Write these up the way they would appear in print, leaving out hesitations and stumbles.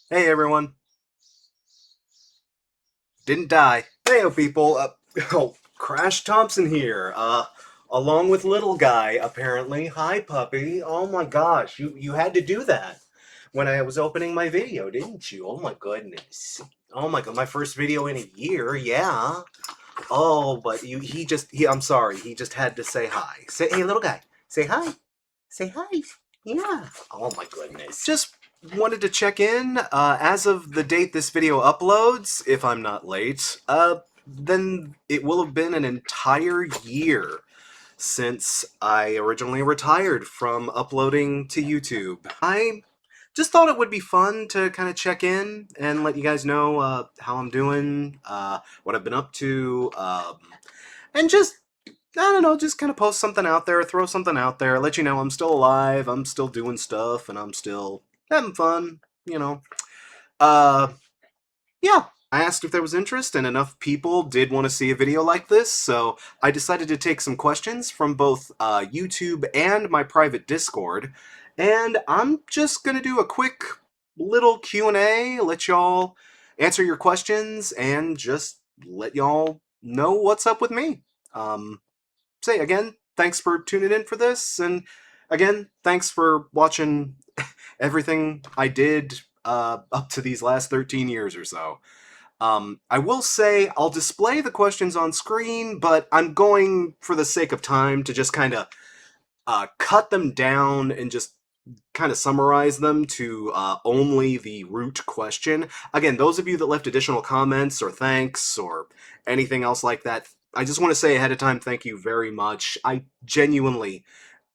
Hey everyone, didn't die. Hey people, oh, Crash Thompson here, along with little guy apparently. Hi puppy. Oh my gosh, you had to do that when I was opening my video, didn't you? Oh my goodness. Oh my god, my first video in a year, yeah. Oh, but I'm sorry, he just had to say hi. Say, hey little guy, say hi. Say hi. Yeah. Oh my goodness. Just wanted to check in. As of the date this video uploads, if I'm not late, then it will have been an entire year since I originally retired from uploading to YouTube. I just thought it would be fun to kind of check in and let you guys know how I'm doing, what I've been up to, and just I don't know, just kind of post something out there, throw something out there, let you know I'm still alive, I'm still doing stuff, and I'm still having fun, you know. Uh, yeah. I asked if there was interest, and enough people did want to see a video like this, so I decided to take some questions from both YouTube and my private Discord, and I'm just gonna do a quick little Q&A, let y'all answer your questions, and just let y'all know what's up with me. Say again, thanks for tuning in for this, and again, thanks for watching everything I did up to these last 13 years or so. I will say I'll display the questions on screen, but I'm going, for the sake of time, to just kind of cut them down and just kind of summarize them to only the root question. Again, those of you that left additional comments or thanks or anything else like that, I just want to say ahead of time, thank you very much. I genuinely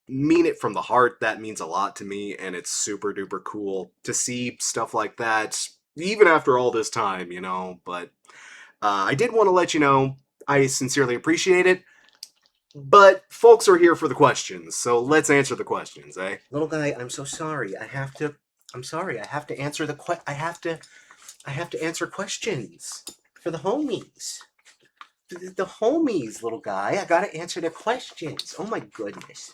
mean it from the heart. That means a lot to me, and it's super duper cool to see stuff like that, even after all this time, you know. But I did want to let you know I sincerely appreciate it. But folks are here for the questions, so let's answer the questions, eh? Little guy, I'm so sorry. I'm sorry. I have to answer I have to answer questions for the homies. The homies, little guy. I gotta answer their questions. Oh my goodness.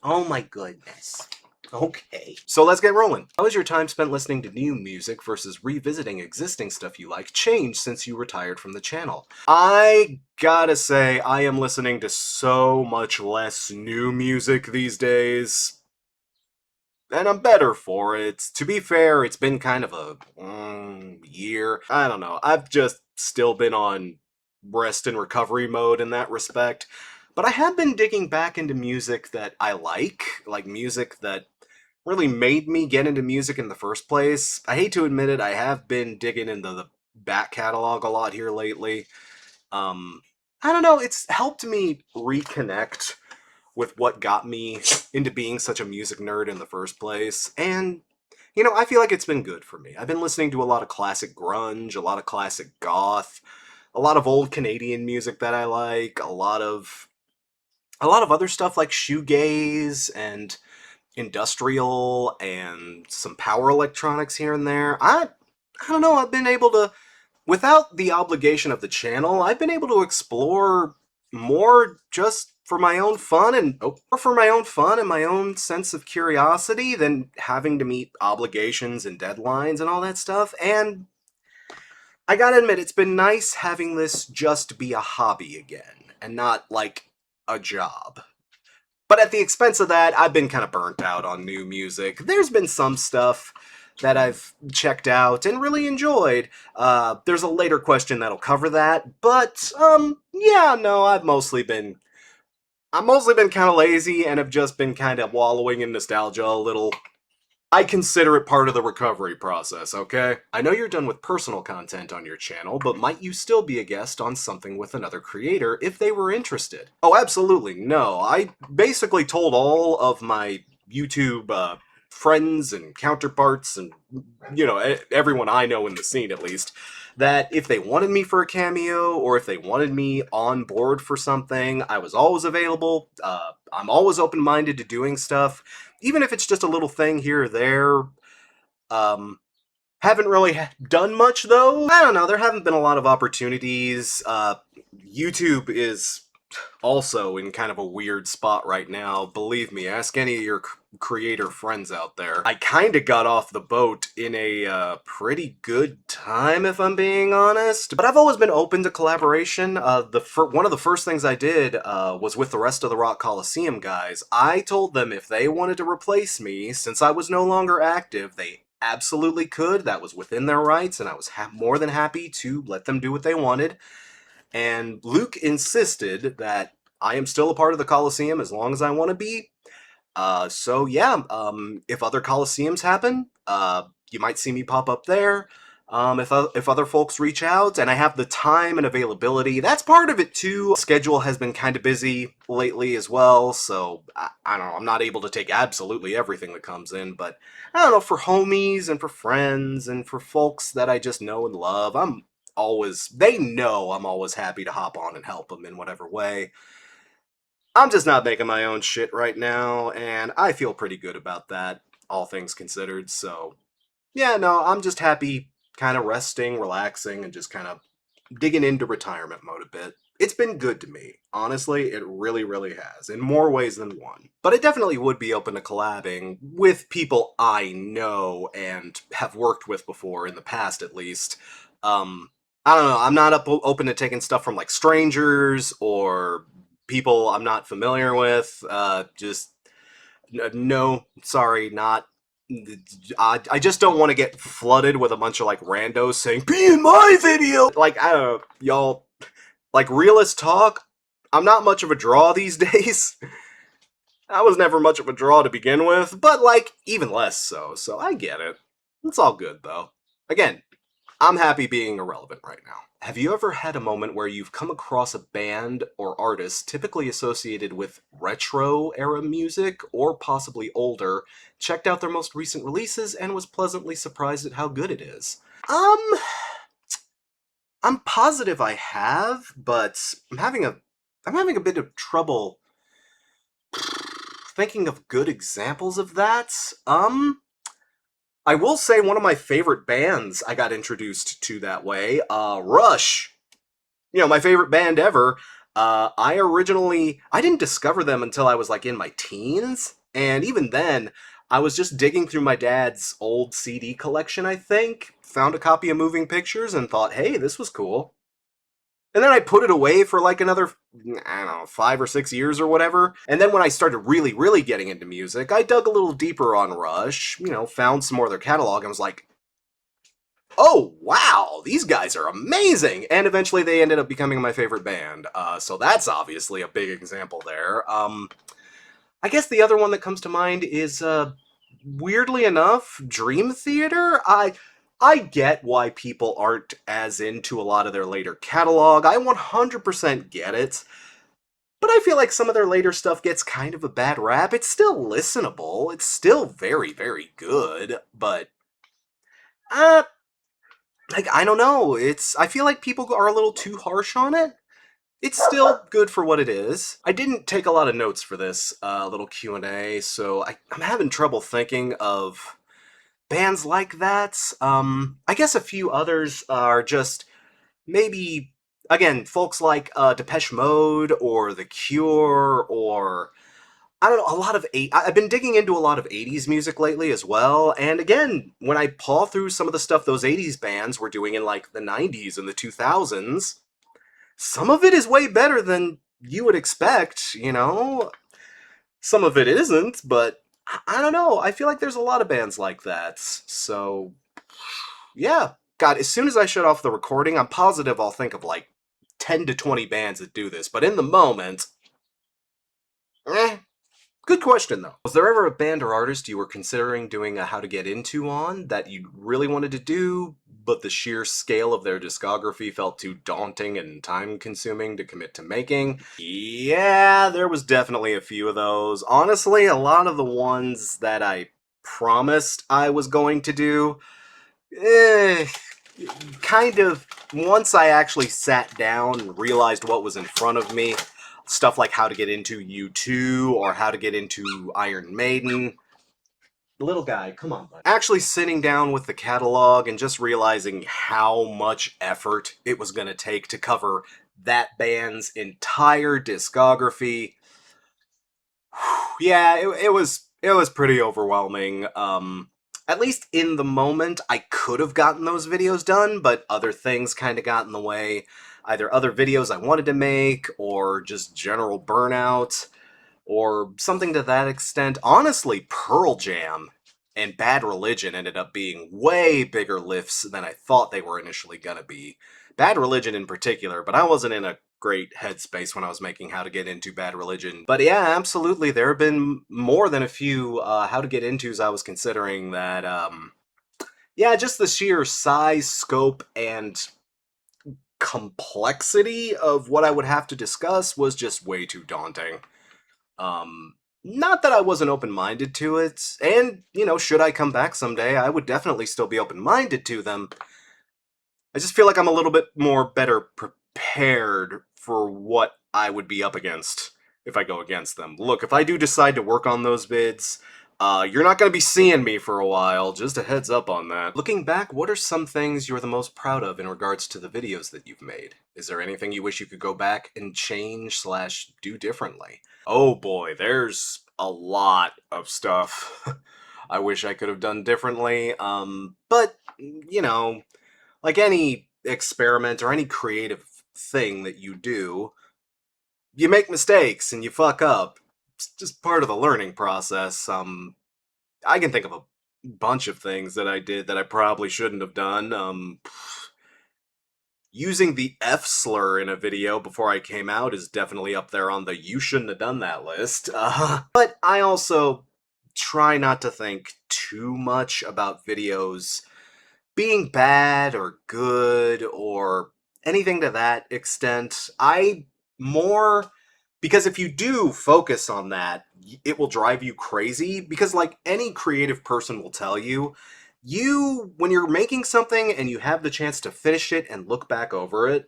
Oh my goodness. Okay. So let's get rolling. How has your time spent listening to new music versus revisiting existing stuff you like changed since you retired from the channel? I gotta say, I am listening to so much less new music these days. And I'm better for it. To be fair, it's been kind of a year. I don't know. I've just still been on rest and recovery mode in that respect. But I have been digging back into music that I like music that really made me get into music in the first place. I hate to admit it, I have been digging into the back catalog a lot here lately. Um, I don't know, it's helped me reconnect with what got me into being such a music nerd in the first place. And, you know, I feel like it's been good for me. I've been listening to a lot of classic grunge, a lot of classic goth, a lot of old Canadian music that I like, a lot of other stuff like shoegaze and industrial and some power electronics here and there. I don't know, I've been able to, without the obligation of the channel, I've been able to explore more just for my own fun and more for my own fun and my own sense of curiosity than having to meet obligations and deadlines and all that stuff. And I gotta admit, it's been nice having this just be a hobby again and not like a job. But at the expense of that, I've been kind of burnt out on new music. There's been some stuff that I've checked out and really enjoyed. There's a later question that'll cover that, but yeah, no, I've mostly been kind of lazy and have just been kind of wallowing in nostalgia a little. I consider it part of the recovery process, okay? I know you're done with personal content on your channel, but might you still be a guest on something with another creator if they were interested? Oh, absolutely, no. I basically told all of my YouTube friends and counterparts and, you know, everyone I know in the scene at least, that if they wanted me for a cameo or if they wanted me on board for something, I was always available. I'm always open-minded to doing stuff, even if it's just a little thing here or there. Um, haven't really done much though. I don't know. There haven't been a lot of opportunities. YouTube is also in kind of a weird spot right now. Believe me, ask any of your creator friends out there. I kind of got off the boat in a pretty good time, if I'm being honest. But I've always been open to collaboration. One of the first things I did was with the rest of the Rock Coliseum guys. I told them if they wanted to replace me, since I was no longer active, they absolutely could. That was within their rights, and I was more than happy to let them do what they wanted. And Luke insisted that I am still a part of the Coliseum as long as I want to be. So yeah, if other Coliseums happen, you might see me pop up there. If other folks reach out and I have the time and availability, that's part of it too. Schedule has been kind of busy lately as well, so I don't know. I'm not able to take absolutely everything that comes in, but I don't know, for homies and for friends and for folks that I just know and love, they know I'm always happy to hop on and help them in whatever way. I'm just not making my own shit right now, and I feel pretty good about that, all things considered. So, yeah, no, I'm just happy kind of resting, relaxing, and just kind of digging into retirement mode a bit. It's been good to me. Honestly, it really, really has, in more ways than one. But I definitely would be open to collabing with people I know and have worked with before, in the past at least. Um, I don't know, I'm not open to taking stuff from like strangers or people I'm not familiar with. No, sorry, not. I just don't want to get flooded with a bunch of like randos saying "be in my video." Like, I don't know, y'all. Like, realist talk. I'm not much of a draw these days. I was never much of a draw to begin with, but like even less so. So I get it. It's all good though. Again, I'm happy being irrelevant right now. Have you ever had a moment where you've come across a band or artist typically associated with retro era music, or possibly older, checked out their most recent releases, and was pleasantly surprised at how good it is? I'm positive I have, but I'm having a bit of trouble thinking of good examples of that. I will say one of my favorite bands I got introduced to that way, Rush. You know, my favorite band ever. I didn't discover them until I was like in my teens, and even then, I was just digging through my dad's old CD collection, I think, found a copy of Moving Pictures, and thought, hey, this was cool. And then I put it away for like another, I don't know, 5 or 6 years or whatever. And then when I started really, really getting into music, I dug a little deeper on Rush, found some more of their catalog, and was like, oh, wow, these guys are amazing. And eventually they ended up becoming my favorite band. So that's obviously a big example there. I guess the other one that comes to mind is, weirdly enough, Dream Theater. I get why people aren't as into a lot of their later catalog. I 100% get it. But I feel like some of their later stuff gets kind of a bad rap. It's still listenable. It's still very, very good. But, uh, like, I don't know. I feel like people are a little too harsh on it. It's still good for what it is. I didn't take a lot of notes for this little Q&A, so I'm having trouble thinking of bands like that. I guess a few others are just maybe, again, folks like Depeche Mode or The Cure, or I don't know, a lot of I've been digging into a lot of 80s music lately as well. And again, when I paw through some of the stuff those 80s bands were doing in like the 90s and the 2000s, some of it is way better than you would expect. Some of it isn't, but I don't know. I feel like there's a lot of bands like that. So, yeah. God, as soon as I shut off the recording, I'm positive I'll think of like 10 to 20 bands that do this. But in the moment, eh. Good question, though. Was there ever a band or artist you were considering doing a How to Get Into on that you really wanted to do, but the sheer scale of their discography felt too daunting and time consuming to commit to making? Yeah, there was definitely a few of those. Honestly, a lot of the ones that I promised I was going to do, eh, kind of, once I actually sat down and realized what was in front of me, stuff like how to get into U2 or how to get into Iron Maiden. Little guy, come on, bud. Actually sitting down with the catalog and just realizing how much effort it was going to take to cover that band's entire discography. Yeah, It was pretty overwhelming. At least in the moment, I could have gotten those videos done, but other things kind of got in the way. Either other videos I wanted to make, or just general burnout, or something to that extent. Honestly, Pearl Jam and Bad Religion ended up being way bigger lifts than I thought they were initially gonna be. Bad Religion in particular, but I wasn't in a great headspace when I was making How to Get Into Bad Religion. But yeah, absolutely, there have been more than a few How to Get Into's I was considering that, yeah, just the sheer size, scope, and complexity of what I would have to discuss was just way too daunting. Um, Not that I wasn't open-minded to it, and, should I come back someday, I would definitely still be open-minded to them. I just feel like I'm a little bit more better prepared for what I would be up against if I go against them. Look, if I do decide to work on those bids, you're not going to be seeing me for a while, just a heads up on that. Looking back, what are some things you're the most proud of in regards to the videos that you've made? Is there anything you wish you could go back and change slash do differently? Oh boy, there's a lot of stuff I wish I could have done differently, but, like any experiment or any creative thing that you do, you make mistakes and you fuck up. It's just part of the learning process. I can think of a bunch of things that I did that I probably shouldn't have done. Using the F slur in a video before I came out is definitely up there on the you shouldn't have done that list. But I also try not to think too much about videos being bad or good or anything to that extent. I more because if you do focus on that, it will drive you crazy because like any creative person will tell you, when you're making something and you have the chance to finish it and look back over it,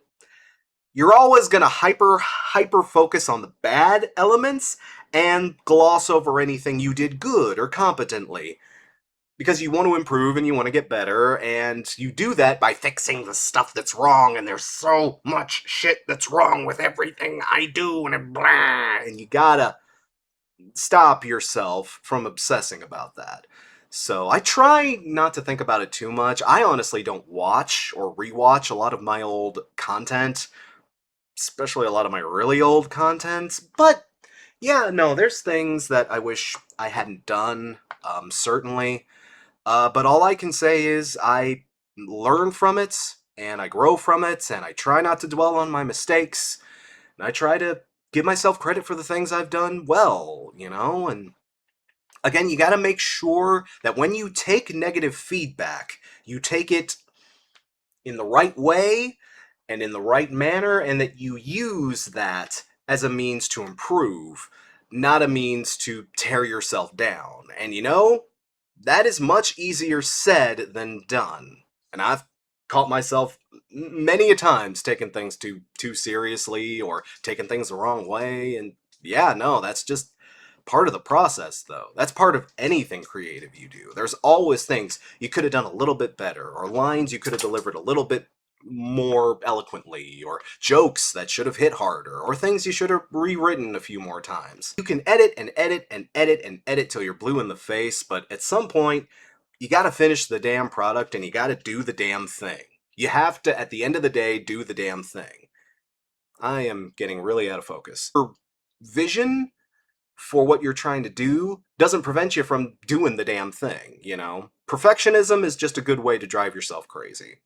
you're always going to hyper focus on the bad elements and gloss over anything you did good or competently because you want to improve and you want to get better, and you do that by fixing the stuff that's wrong, and there's so much shit that's wrong with everything I do, and blah, and you gotta stop yourself from obsessing about that. So I try not to think about it too much. I honestly don't watch or rewatch a lot of my old content, especially a lot of my really old content, but yeah, no, there's things that I wish I hadn't done, certainly. But all I can say is I learn from it, and I grow from it, and I try not to dwell on my mistakes, and I try to give myself credit for the things I've done well, and again, you gotta make sure that when you take negative feedback, you take it in the right way and in the right manner, and that you use that as a means to improve, not a means to tear yourself down. And that is much easier said than done. And I've caught myself many a times taking things too seriously or taking things the wrong way. And yeah, no, that's just part of the process, though. That's part of anything creative you do. There's always things you could have done a little bit better, or lines you could have delivered a little bit more eloquently, or jokes that should have hit harder, or things you should have rewritten a few more times. You can edit and edit and edit and edit till you're blue in the face, but at some point, you gotta finish the damn product and you gotta do the damn thing. You have to, at the end of the day, do the damn thing. I am getting really out of focus. Your vision for what you're trying to do doesn't prevent you from doing the damn thing. Perfectionism is just a good way to drive yourself crazy.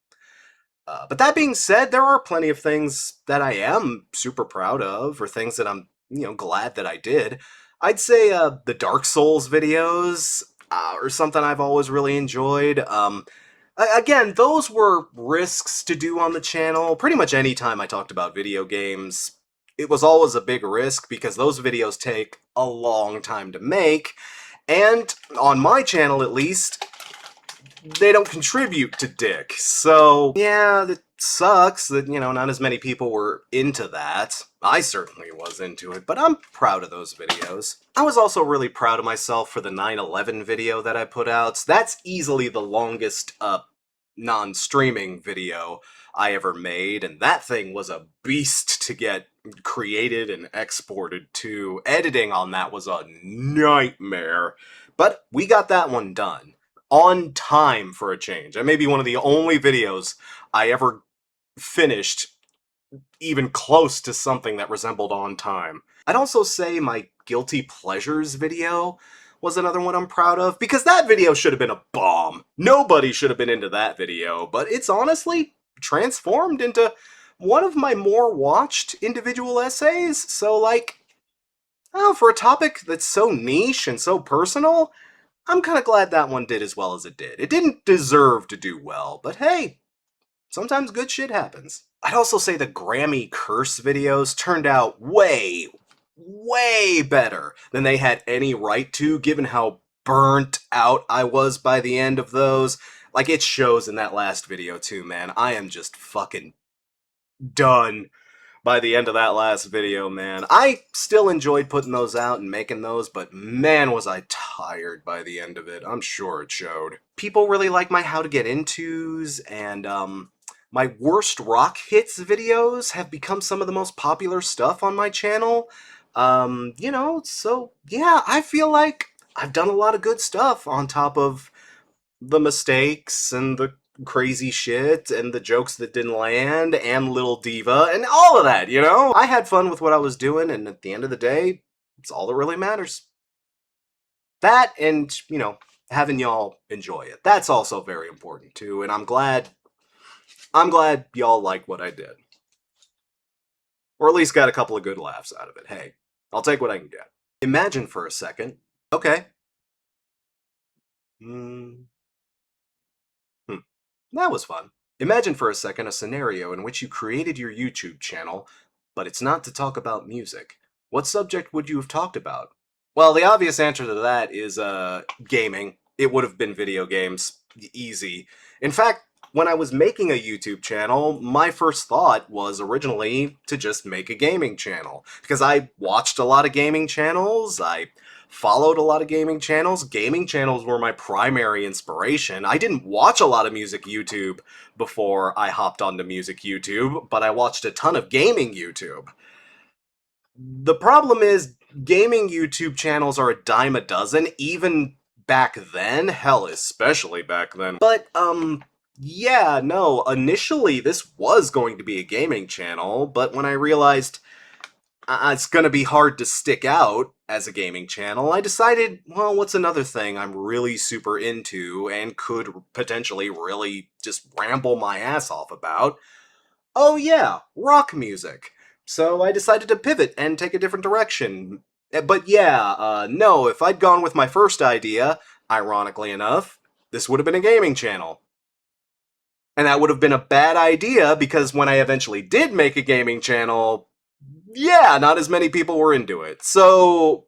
But that being said, there are plenty of things that I am super proud of, or things that I'm, glad that I did. I'd say the Dark Souls videos are something I've always really enjoyed. Again, those were risks to do on the channel. Pretty much any time I talked about video games, it was always a big risk because those videos take a long time to make. And on my channel, at least, they don't contribute to Dick. So, yeah, it sucks that, not as many people were into that. I certainly was into it, but I'm proud of those videos. I was also really proud of myself for the 9/11 video that I put out. That's easily the longest, non-streaming video I ever made, and that thing was a beast to get created and exported to. Editing on that was a nightmare But we got that one done. On time for a change. That may be one of the only videos I ever finished even close to something that resembled on time. I'd also say my Guilty Pleasures video was another one I'm proud of, because that video should have been a bomb. Nobody should have been into that video, but it's honestly transformed into one of my more watched individual essays, so like, oh, for a topic that's so niche and so personal, I'm kinda glad that one did as well as it did. It didn't deserve to do well, but hey, sometimes good shit happens. I'd also say the Grammy curse videos turned out way better than they had any right to, given how burnt out I was by the end of those. Like, it shows in that last video too, man. I am just fucking done by the end of that last video, man. I still enjoyed putting those out and making those, but man, was I tired by the end of it. I'm sure it showed. People really like my How to Get Intos, and my Worst Rock Hits videos have become some of the most popular stuff on my channel. So yeah, I feel like I've done a lot of good stuff on top of the mistakes and the crazy shit and the jokes that didn't land and Little Diva and all of that, you know? I had fun with what I was doing, and at the end of the day, it's all that really matters. That and, having y'all enjoy it. That's also very important too, and I'm glad y'all like what I did. Or at least got a couple of good laughs out of it. Hey, I'll take what I can get. Imagine for a second. Okay. Hmm. That was fun. Imagine for a second a scenario in which you created your YouTube channel, but it's not to talk about music. What subject would you have talked about? Well, the obvious answer to that is gaming. It would have been video games. Easy. In fact, when I was making a YouTube channel, my first thought was originally to just make a gaming channel. Because I watched a lot of gaming channels, I followed a lot of gaming channels. Gaming channels were my primary inspiration. I didn't watch a lot of music YouTube before I hopped onto music YouTube, but I watched a ton of gaming YouTube. The problem is, gaming YouTube channels are a dime a dozen, even back then. Hell, especially back then. But, yeah, no, initially this was going to be a gaming channel, but when I realized it's gonna be hard to stick out as a gaming channel, I decided, well, what's another thing I'm really super into and could potentially really just ramble my ass off about? Oh yeah, rock music. So I decided to pivot and take a different direction. But yeah, no, if I'd gone with my first idea, ironically enough, this would have been a gaming channel. And that would have been a bad idea because when I eventually did make a gaming channel, yeah, not as many people were into it. So,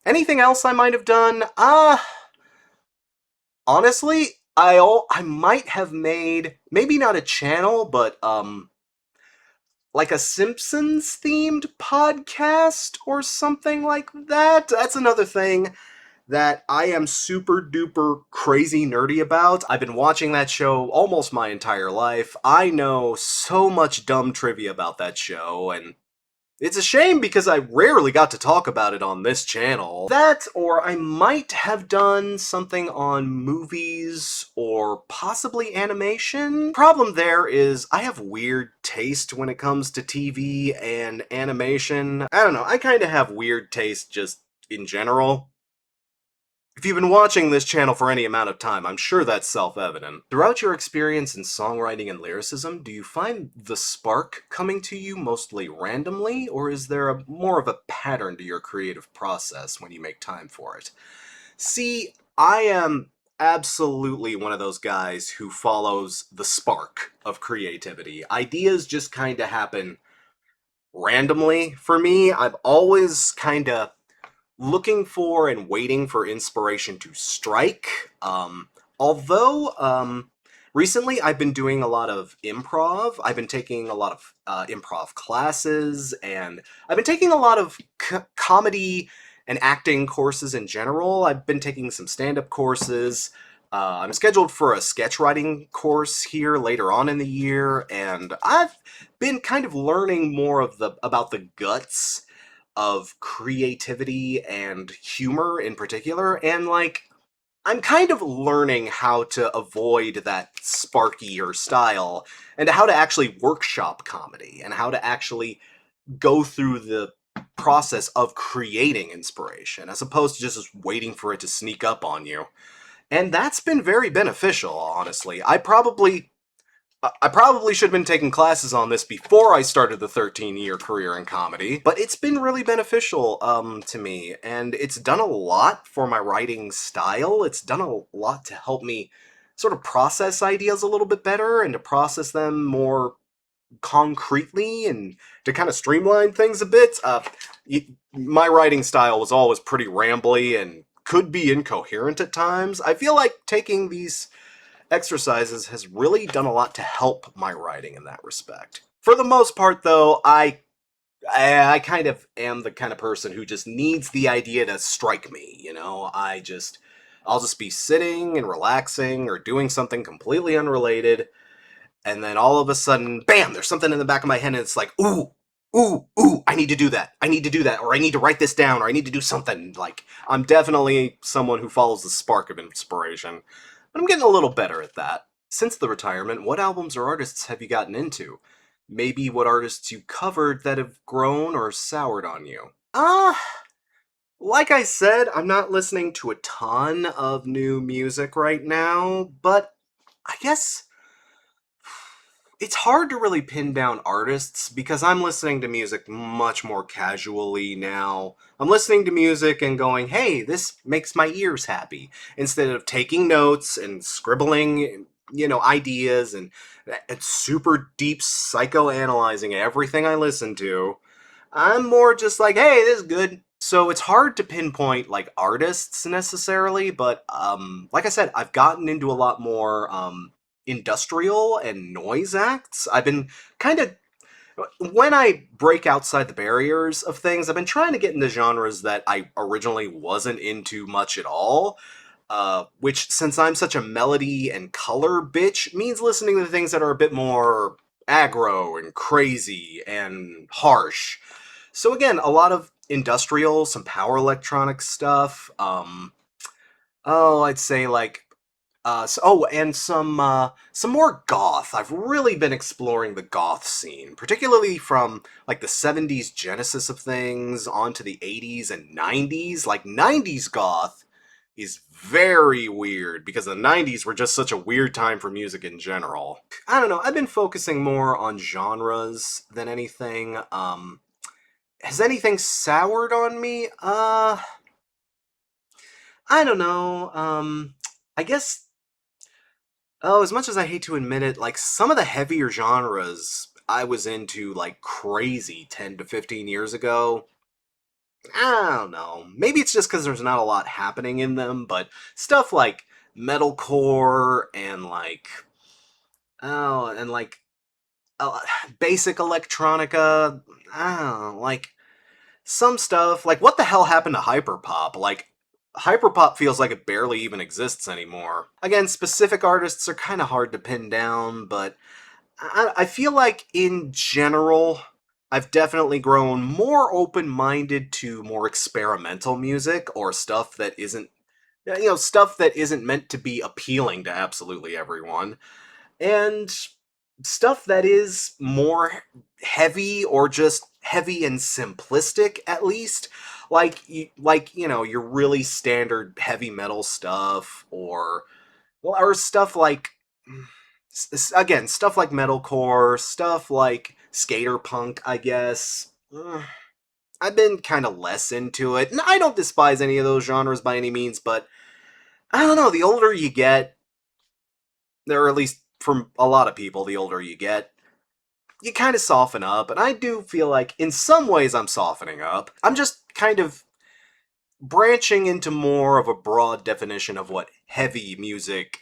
anything else I might have done? Honestly, I might have made maybe not a channel, but like a Simpsons themed podcast or something like that. That's another thing that I am super duper crazy nerdy about. I've been watching that show almost my entire life. I know so much dumb trivia about that show, and it's a shame because I rarely got to talk about it on this channel. That, or I might have done something on movies or possibly animation. Problem there is I have weird taste when it comes to TV and animation. I don't know, I kind of have weird taste just in general. If you've been watching this channel for any amount of time, I'm sure that's self-evident. Throughout your experience in songwriting and lyricism, do you find the spark coming to you mostly randomly, or is there more of a pattern to your creative process when you make time for it? See, I am absolutely one of those guys who follows the spark of creativity. Ideas just kind of happen randomly for me. I've always kind of looking for and waiting for inspiration to strike. Although, recently I've been doing a lot of improv. I've been taking a lot of improv classes, and I've been taking a lot of comedy and acting courses in general. I've been taking some stand-up courses. I'm scheduled for a sketch writing course here later on in the year, and I've been kind of learning more about the guts of creativity and humor in particular, and like I'm kind of learning how to avoid that sparkier style and how to actually workshop comedy and how to actually go through the process of creating inspiration as opposed to just waiting for it to sneak up on you. And that's been very beneficial, honestly. I probably should have been taking classes on this before I started the 13-year career in comedy, but it's been really beneficial to me, and it's done a lot for my writing style. It's done a lot to help me sort of process ideas a little bit better and to process them more concretely and to kind of streamline things a bit. My writing style was always pretty rambly and could be incoherent at times. I feel like taking these exercises has really done a lot to help my writing in that respect. For the most part, though, I kind of am the kind of person who just needs the idea to strike me. I'll just be sitting and relaxing or doing something completely unrelated, and then all of a sudden, bam! There's something in the back of my head, and it's like, ooh, ooh, ooh! I need to do that. I need to do that, or I need to write this down, or I need to do something. Like I'm definitely someone who follows the spark of inspiration. But I'm getting a little better at that. Since the retirement, what albums or artists have you gotten into? Maybe what artists you covered that have grown or soured on you? Like I said, I'm not listening to a ton of new music right now, but I guess it's hard to really pin down artists because I'm listening to music much more casually now. I'm listening to music and going, hey, this makes my ears happy, instead of taking notes and scribbling, ideas and super deep psychoanalyzing everything I listen to. I'm more just like, hey, this is good. So it's hard to pinpoint like artists necessarily, but like I said, I've gotten into a lot more industrial and noise acts. I've been kind of when I break outside the barriers of things, I've been trying to get into genres that I originally wasn't into much at all. Which, since I'm such a melody and color bitch, means listening to things that are a bit more aggro and crazy and harsh. So again, a lot of industrial, some power electronic stuff. I'd say like and some more goth. I've really been exploring the goth scene, particularly from like the 70s genesis of things onto the 80s and 90s. Like 90s goth is very weird because the 90s were just such a weird time for music in general. I don't know, I've been focusing more on genres than anything. Has anything soured on me? I don't know. I guess, oh, as much as I hate to admit it, like some of the heavier genres I was into like crazy 10 to 15 years ago. I don't know. Maybe it's just because there's not a lot happening in them, but stuff like metalcore and oh, and uh, basic electronica. I don't know, like some stuff. Like, what the hell happened to hyperpop? Like, hyperpop feels like it barely even exists anymore. Again, specific artists are kind of hard to pin down, but I feel like in general, I've definitely grown more open minded to more experimental music or stuff that isn't, stuff that isn't meant to be appealing to absolutely everyone. And stuff that is more heavy or just heavy and simplistic at least, your really standard heavy metal stuff, or stuff like, again, stuff like metalcore, stuff like skater punk, I guess. I've been kind of less into it. And I don't despise any of those genres by any means, but I don't know, the older you get, or at least from a lot of people, the older you get, you kind of soften up, and I do feel like in some ways I'm softening up. I'm just kind of branching into more of a broad definition of what heavy music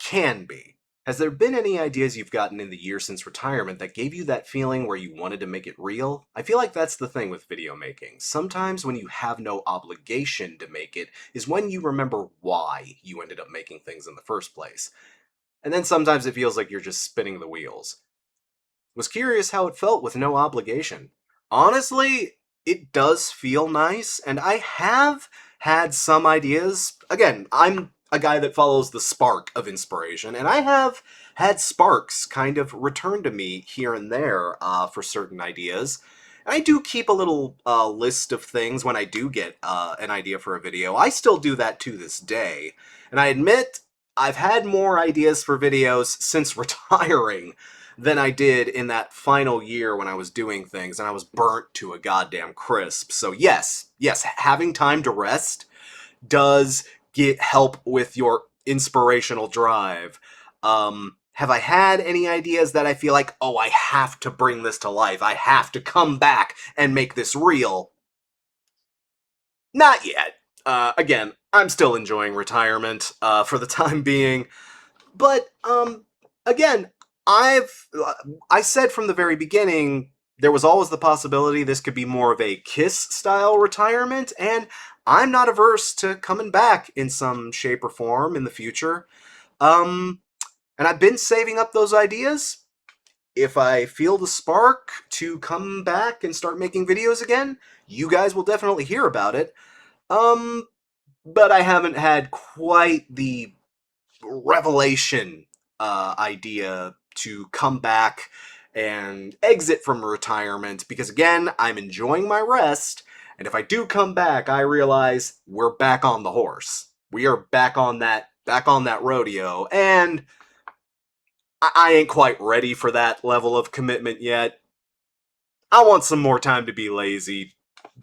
can be. Has there been any ideas you've gotten in the year since retirement that gave you that feeling where you wanted to make it real? I feel like that's the thing with video making. Sometimes when you have no obligation to make it is when you remember why you ended up making things in the first place. And then sometimes it feels like you're just spinning the wheels. Was curious how it felt with no obligation. Honestly, it does feel nice, and I have had some ideas. Again, I'm a guy that follows the spark of inspiration, and I have had sparks kind of return to me here and there for certain ideas. And I do keep a little list of things when I do get an idea for a video. I still do that to this day. And I admit, I've had more ideas for videos since retiring than I did in that final year when I was doing things and I was burnt to a goddamn crisp. So yes, having time to rest does get help with your inspirational drive. Have I had any ideas that I feel like, oh, I have to bring this to life? I have to come back and make this real? Not yet. Again, I'm still enjoying retirement for the time being. But again, I've I said from the very beginning there was always the possibility this could be more of a Kiss style retirement, and I'm not averse to coming back in some shape or form in the future. Um, and I've been saving up those ideas. If I feel the spark to come back and start making videos again, you guys will definitely hear about it. Um, but I haven't had quite the revelation idea to come back and exit from retirement because again I'm enjoying my rest, and if I do come back I realize we're back on the horse, we are back on that rodeo, and I ain't quite ready for that level of commitment yet. I want some more time to be lazy.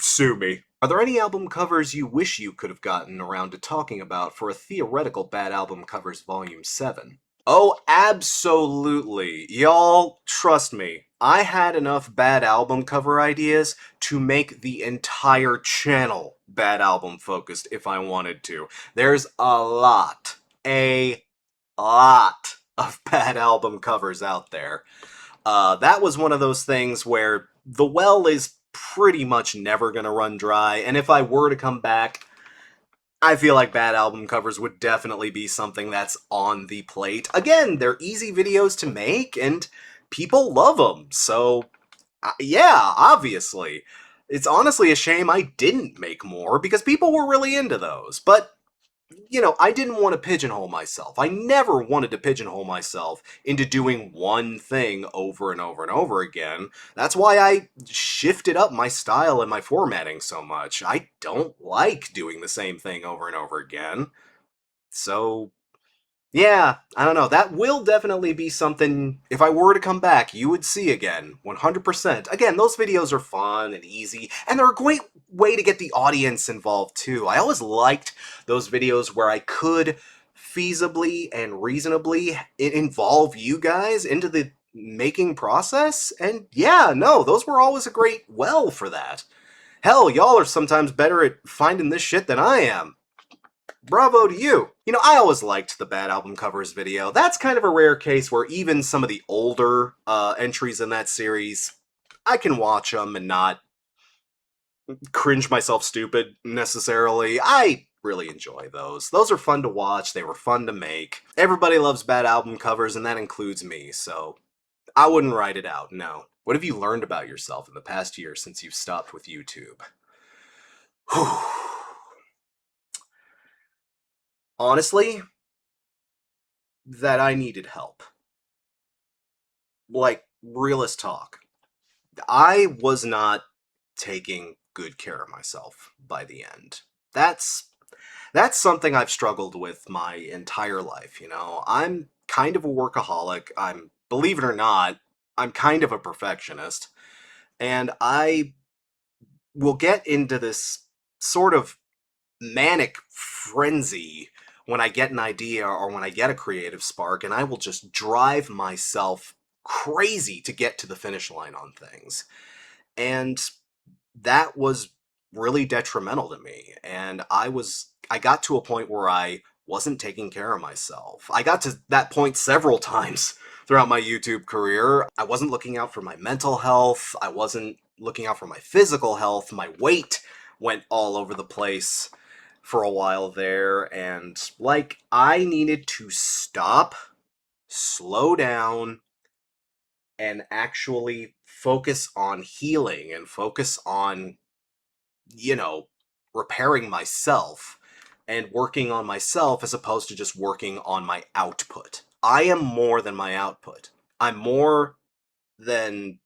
Sue me. Are there any album covers you wish you could have gotten around to talking about for a theoretical Bad Album Covers Volume 7? Oh, absolutely. Y'all, trust me. I had enough bad album cover ideas to make the entire channel bad album focused if I wanted to. There's a lot of bad album covers out there. That was one of those things where the well is pretty much never going to run dry, and if I were to come back, I feel like bad album covers would definitely be something that's on the plate. Again, they're easy videos to make, and people love them, so yeah, obviously. It's honestly a shame I didn't make more, because people were really into those, but I didn't want to pigeonhole myself. I never wanted to pigeonhole myself into doing one thing over and over and over again. That's why I shifted up my style and my formatting so much. I don't like doing the same thing over and over again. So, yeah, I don't know. That will definitely be something, if I were to come back, you would see again. 100%. Again, those videos are fun and easy, and they're a great way to get the audience involved too. I always liked those videos where I could feasibly and reasonably involve you guys into the making process, and yeah, no, those were always a great well for that. Hell, y'all are sometimes better at finding this shit than I am. Bravo to you! I always liked the bad album covers video. That's kind of a rare case where even some of the older entries in that series, I can watch them and not cringe myself stupid necessarily. I really enjoy those. Those are fun to watch, they were fun to make. Everybody loves bad album covers, and that includes me, so I wouldn't write it out, no. What have you learned about yourself in the past year since you've stopped with YouTube? Honestly, that I needed help. Like, realist talk. I was not taking good care of myself by the end. That's that's something I've struggled with my entire life. I'm kind of a workaholic. Believe it or not, I'm kind of a perfectionist, and I will get into this sort of manic frenzy when I get an idea or when I get a creative spark, and I will just drive myself crazy to get to the finish line on things. And that was really detrimental to me. And I got to a point where I wasn't taking care of myself. I got to that point several times throughout my YouTube career. I wasn't looking out for my mental health. I wasn't looking out for my physical health. My weight went all over the place for a while there. And I needed to stop, slow down, and actually focus on healing and focus on you know, repairing myself and working on myself as opposed to just working on my output. I am more than my output. I'm more than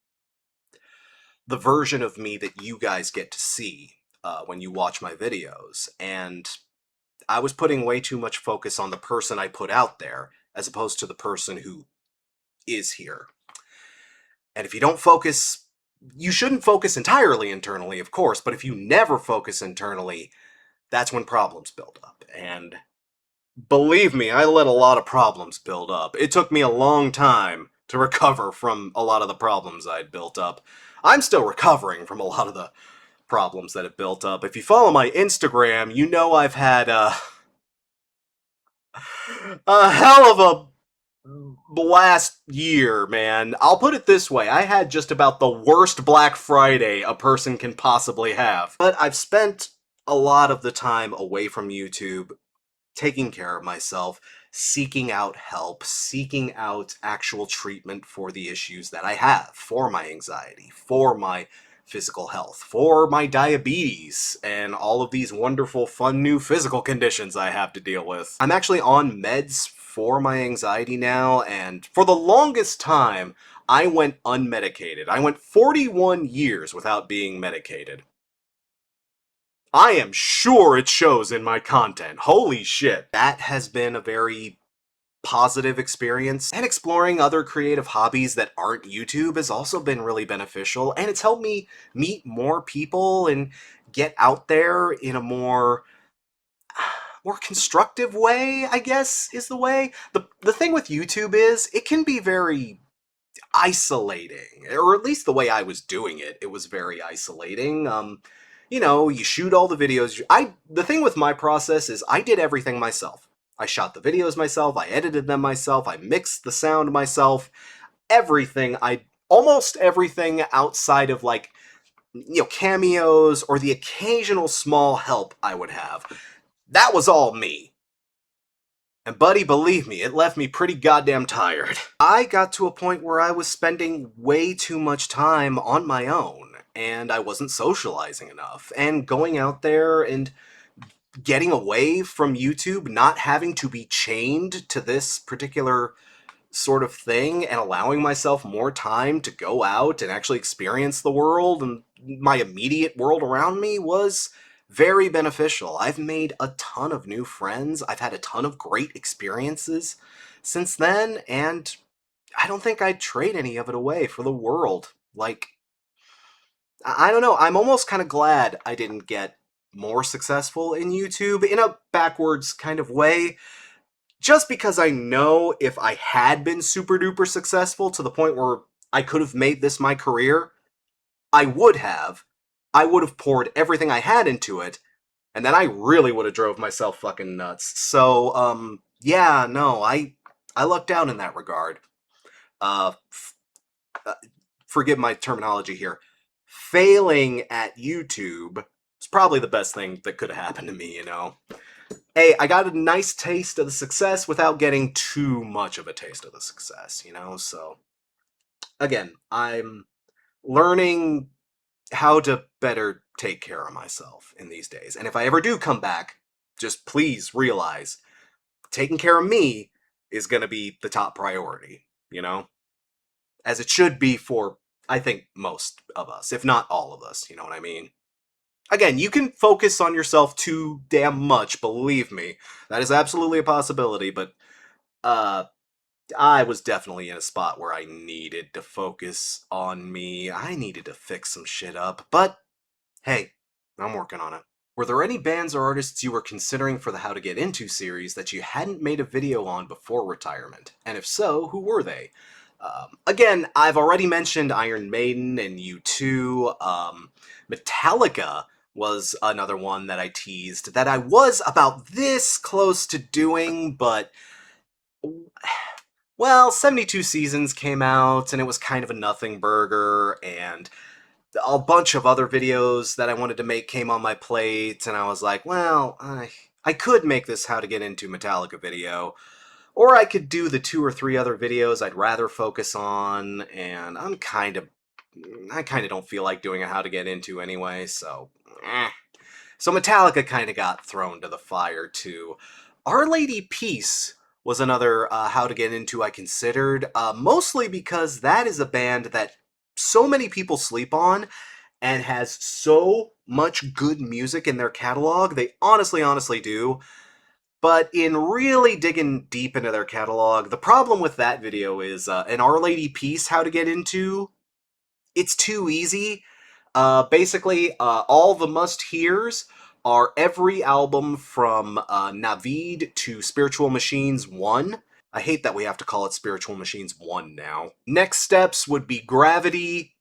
the version of me that you guys get to see when you watch my videos. And I was putting way too much focus on the person I put out there as opposed to the person who is here. And if you don't focus, you shouldn't focus entirely internally, of course, but if you never focus internally, that's when problems build up. And believe me, I let a lot of problems build up. It took me a long time to recover from a lot of the problems I'd built up. I'm still recovering from a lot of the problems that have built up. If you follow my Instagram, you know I've had a hell of a last year, man. I'll put it this way, I had just about the worst Black Friday a person can possibly have. But I've spent a lot of the time away from YouTube taking care of myself, seeking out help, seeking out actual treatment for the issues that I have, for my anxiety, for my physical health, for my diabetes, and all of these wonderful, fun new physical conditions I have to deal with. I'm actually on meds for my anxiety now, and for the longest time, I went unmedicated. I went 41 years without being medicated. I am sure it shows in my content. Holy shit. That has been a very positive experience. And exploring other creative hobbies that aren't YouTube has also been really beneficial. And it's helped me meet more people and get out there in a more constructive way, I guess, is the way. The thing with YouTube is it can be very isolating, or at least the way I was doing it, it was very isolating. You shoot all the videos. The thing with my process is I did everything myself. I shot the videos myself, I edited them myself, I mixed the sound myself, almost everything outside of like, cameos or the occasional small help I would have. That was all me. And buddy, believe me, it left me pretty goddamn tired. I got to a point where I was spending way too much time on my own, and I wasn't socializing enough. And going out there and getting away from YouTube, not having to be chained to this particular sort of thing, and allowing myself more time to go out and actually experience the world and my immediate world around me was very beneficial. I've made a ton of new friends. I've had a ton of great experiences since then, and I don't think I'd trade any of it away for the world. Like, I don't know, I'm almost kind of glad I didn't get more successful in YouTube in a backwards kind of way, just because I know if I had been super duper successful to the point where I could have made this my career, I would have. I would have poured everything I had into it, and then I really would have drove myself fucking nuts. So, yeah, no, I lucked out in that regard. Uh, uh, Forgive my terminology here. Failing at YouTube is probably the best thing that could have happened to me, Hey, I got a nice taste of the success without getting too much of a taste of the success. So, again, I'm learning how to better take care of myself in these days. And if I ever do come back, just please realize taking care of me is going to be the top priority, as it should be for, I think, most of us, if not all of us, you know what I mean? Again, you can focus on yourself too damn much, believe me. That is absolutely a possibility, but uh I was definitely in a spot where I needed to focus on me. I needed to fix some shit up, but hey, I'm working on it. Were there any bands or artists you were considering for the How to Get Into series that you hadn't made a video on before retirement? And if so, who were they? Again, I've already mentioned Iron Maiden and U2. Metallica was another one that I teased that I was about this close to doing, but well, 72 Seasons came out, and it was kind of a nothing burger, and a bunch of other videos that I wanted to make came on my plate, and I was like, well, I could make this How to Get Into Metallica video, or I could do the 2 or 3 other videos I'd rather focus on, and I'm kind of I kind of don't feel like doing a How to Get Into anyway, so eh. So Metallica kind of got thrown to the fire too. Our Lady Peace was another How to Get Into I considered, mostly because that is a band that so many people sleep on and has so much good music in their catalog. They honestly do. But in really digging deep into their catalog, the problem with that video is an Our Lady Peace How to Get Into, it's too easy. Basically, all the must-hears are every album from Naveed to Spiritual Machines 1. I hate that we have to call it Spiritual Machines 1 now. Next steps would be Gravity,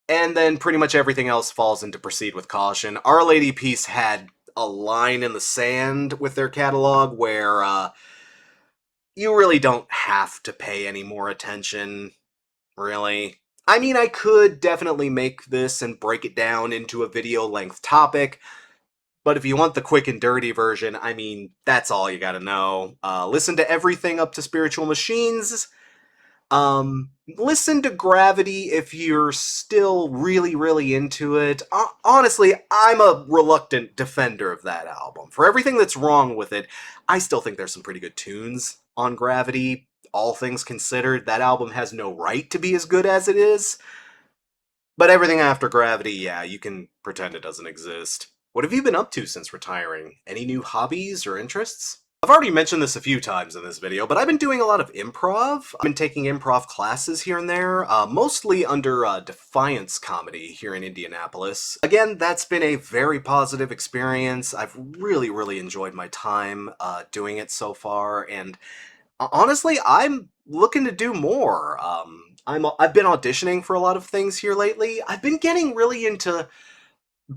and then pretty much everything else falls into Proceed with Caution. Our Lady Peace had a line in the sand with their catalog where you really don't have to pay any more attention, really. I mean, I could definitely make this and break it down into a video-length topic, but if you want the quick and dirty version, I mean, that's all you gotta know. Listen to everything up to Spiritual Machines. Listen to Gravity if you're still really into it. Honestly, I'm a reluctant defender of that album. For everything that's wrong with it, I still think there's some pretty good tunes on Gravity. All things considered, that album has no right to be as good as it is. But everything after Gravity, yeah, you can pretend it doesn't exist. What have you been up to since retiring? Any new hobbies or interests? I've already mentioned this a few times in this video, but I've been doing a lot of improv. I've been taking improv classes here and there, mostly under Defiance Comedy here in Indianapolis. Again, that's been a very positive experience. I've really enjoyed my time doing it so far, and honestly, I'm looking to do more. I've been auditioning for a lot of things here lately. I've been getting really into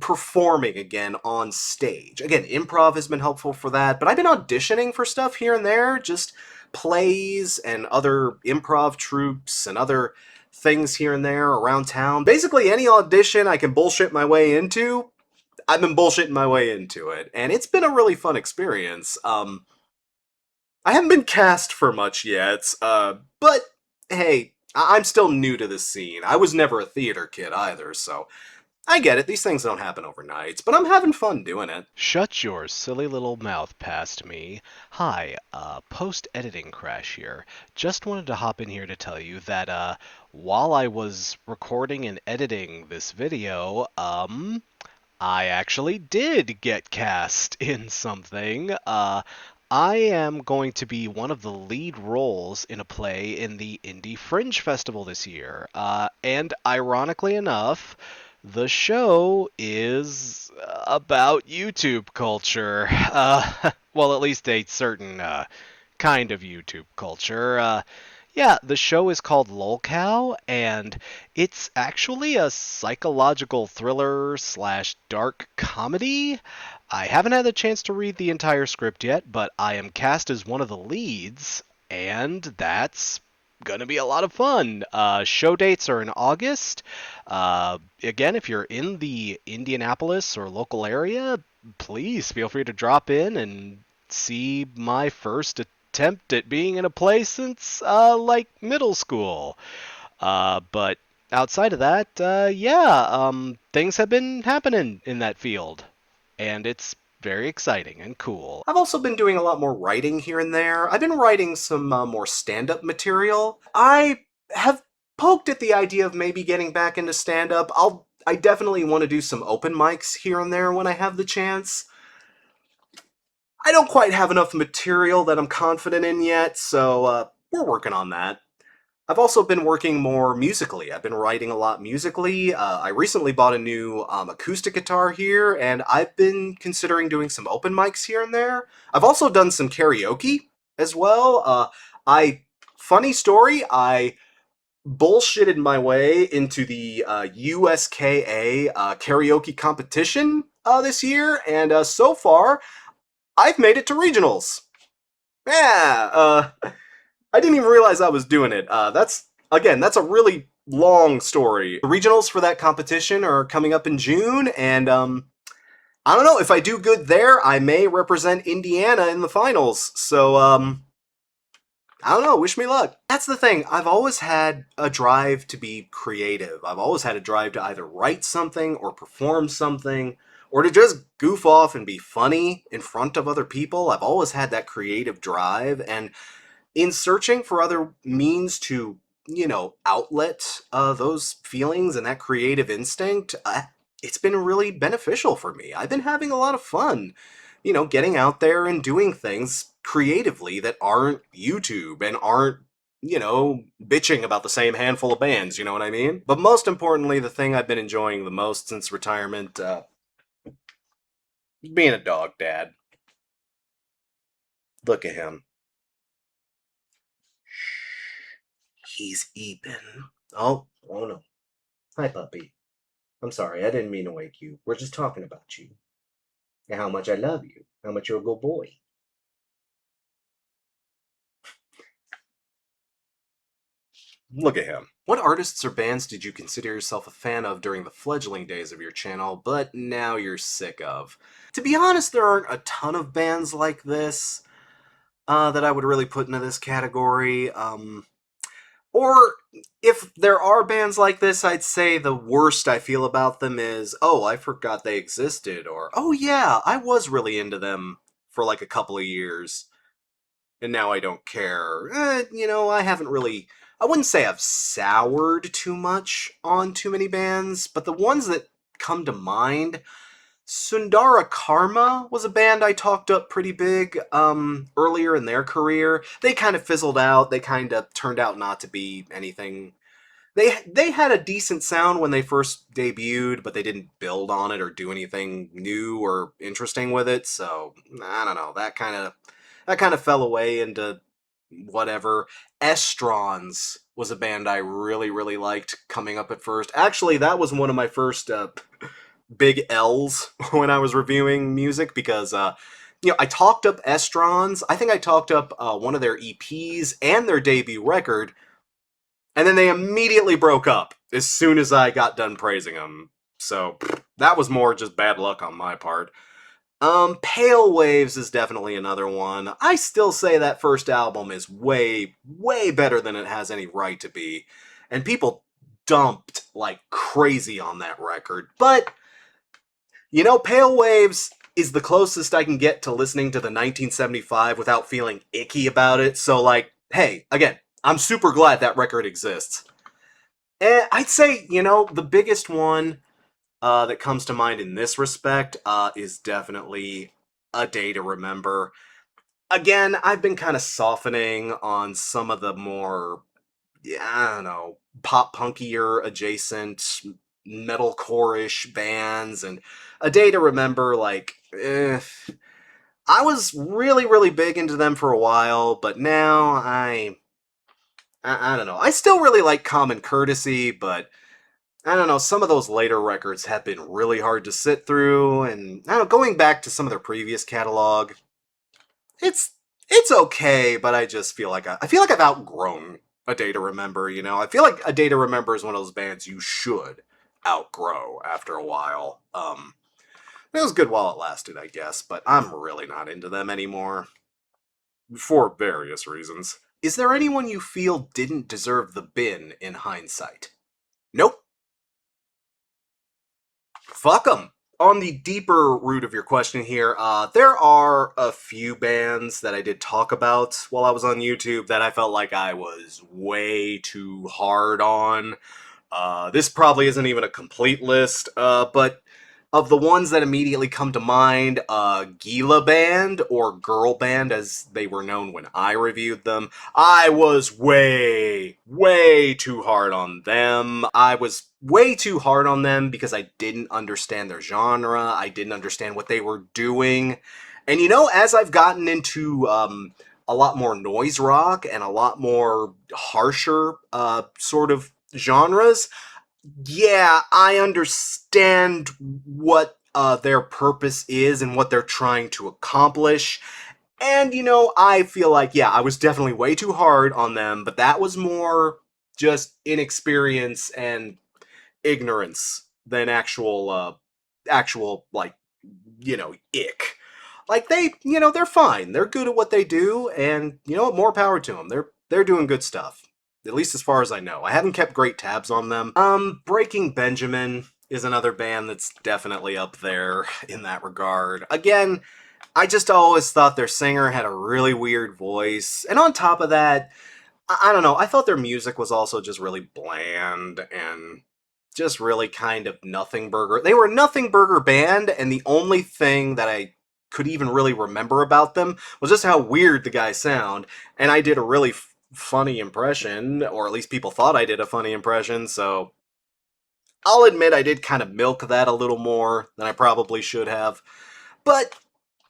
performing again on stage. Again, improv has been helpful for that, but I've been auditioning for stuff here and there, just plays and other improv troupes and other things here and there around town. Basically, any audition I can bullshit my way into, I've been bullshitting my way into it, and it's been a really fun experience. I haven't been cast for much yet, but hey, I'm still new to this scene. I was never a theater kid either, so I get it. These things don't happen overnight, but I'm having fun doing it. Shut your silly little mouth past me. Hi, post-editing crash here. Just wanted to hop in here to tell you that, while I was recording and editing this video, I actually did get cast in something. I am going to be one of the lead roles in a play in the Indie Fringe Festival this year. And ironically enough, the show is about YouTube culture. Well, at least a certain kind of YouTube culture. Yeah, the show is called Lolcow, and it's actually a psychological thriller slash dark comedy. I haven't had the chance to read the entire script yet, but I am cast as one of the leads, and that's gonna be a lot of fun. Show dates are in August. Again, if you're in the Indianapolis or local area, please feel free to drop in and see my first attempt at being in a play since like middle school. But outside of that, yeah, things have been happening in that field, and it's very exciting and cool. I've also been doing a lot more writing here and there. I've been writing some more stand-up material. I have poked at the idea of maybe getting back into stand-up. I definitely want to do some open mics here and there when I have the chance. I don't quite have enough material that I'm confident in yet, so we're working on that. I've also been working more musically. I've been writing a lot musically. I recently bought a new acoustic guitar here, and I've been considering doing some open mics here and there. I've also done some karaoke as well. Funny story, I bullshitted my way into the USKA karaoke competition this year, and so far, I've made it to regionals. Yeah, I didn't even realize I was doing it. That's a really long story. The regionals for that competition are coming up in June, and I don't know, if I do good there, I may represent Indiana in the finals. So I don't know, wish me luck. That's the thing. I've always had a drive to be creative. I've always had a drive to either write something or perform something or to just goof off and be funny in front of other people. I've always had that creative drive, and in searching for other means to, outlet those feelings and that creative instinct, it's been really beneficial for me. I've been having a lot of fun, getting out there and doing things creatively that aren't YouTube and aren't, bitching about the same handful of bands, you know what I mean? But most importantly, the thing I've been enjoying the most since retirement, being a dog dad. Look at him. He's eating. Oh no. Hi, puppy. I'm sorry, I didn't mean to wake you. We're just talking about you and how much I love you, how much you're a good boy. Look at him. What artists or bands did you consider yourself a fan of during the fledgling days of your channel, but now you're sick of? To be honest, there aren't a ton of bands like this that I would really put into this category. Or if there are bands like this, I'd say the worst I feel about them is, oh, I forgot they existed, or oh yeah, I was really into them for like a couple of years, and now I don't care. I haven't really. I wouldn't say I've soured too much on too many bands, but the ones that come to mind, Sundara Karma was a band I talked up pretty big earlier in their career. They kind of fizzled out. They kind of turned out not to be anything. They had a decent sound when they first debuted, but they didn't build on it or do anything new or interesting with it. So I don't know. That kind of fell away into whatever. Estrons was a band I really really liked coming up at first. Actually, that was one of my first big L's when I was reviewing music because I talked up Estrons. I think I talked up one of their EPs and their debut record, and then they immediately broke up as soon as I got done praising them. So that was more just bad luck on my part. Pale Waves is definitely another one. I still say that first album is way, way better than it has any right to be. And people dumped like crazy on that record. But Pale Waves is the closest I can get to listening to the 1975 without feeling icky about it. So, like, hey, again, I'm super glad that record exists. And I'd say, the biggest one that comes to mind in this respect is definitely A Day to Remember. Again, I've been kind of softening on some of the more, yeah, I don't know, pop punkier adjacent metalcore-ish bands, and A Day to Remember, like, I was really, really big into them for a while, but now I don't know. I still really like Common Courtesy, but I don't know, some of those later records have been really hard to sit through, and I don't know, going back to some of their previous catalog, it's it's okay, but I just feel like I feel like I've outgrown A Day to Remember. I feel like A Day to Remember is one of those bands you should outgrow after a while. It was good while it lasted, I guess, but I'm really not into them anymore for various reasons. Is there anyone you feel didn't deserve the bin in hindsight? Nope. Fuck them. On the deeper root of your question here, there are a few bands that I did talk about while I was on YouTube that I felt like I was way too hard on. This probably isn't even a complete list, but of the ones that immediately come to mind, Gila Band, or Girl Band as they were known when I reviewed them, I was way, way too hard on them. I was way too hard on them because I didn't understand their genre, I didn't understand what they were doing. And as I've gotten into a lot more noise rock and a lot more harsher sort of genres, yeah, I understand what their purpose is and what they're trying to accomplish. And, I feel like, yeah, I was definitely way too hard on them, but that was more just inexperience and ignorance than actual, like, ick. Like, they're fine. They're good at what they do, and, more power to them. they're doing good stuff. At least as far as I know. I haven't kept great tabs on them. Breaking Benjamin is another band that's definitely up there in that regard. Again, I just always thought their singer had a really weird voice. And on top of that, I don't know, I thought their music was also just really bland and just really kind of nothing burger. They were a nothing burger band, and the only thing that I could even really remember about them was just how weird the guys sound. And I did a really funny impression, or at least people thought I did a funny impression, so I'll admit I did kind of milk that a little more than I probably should have. But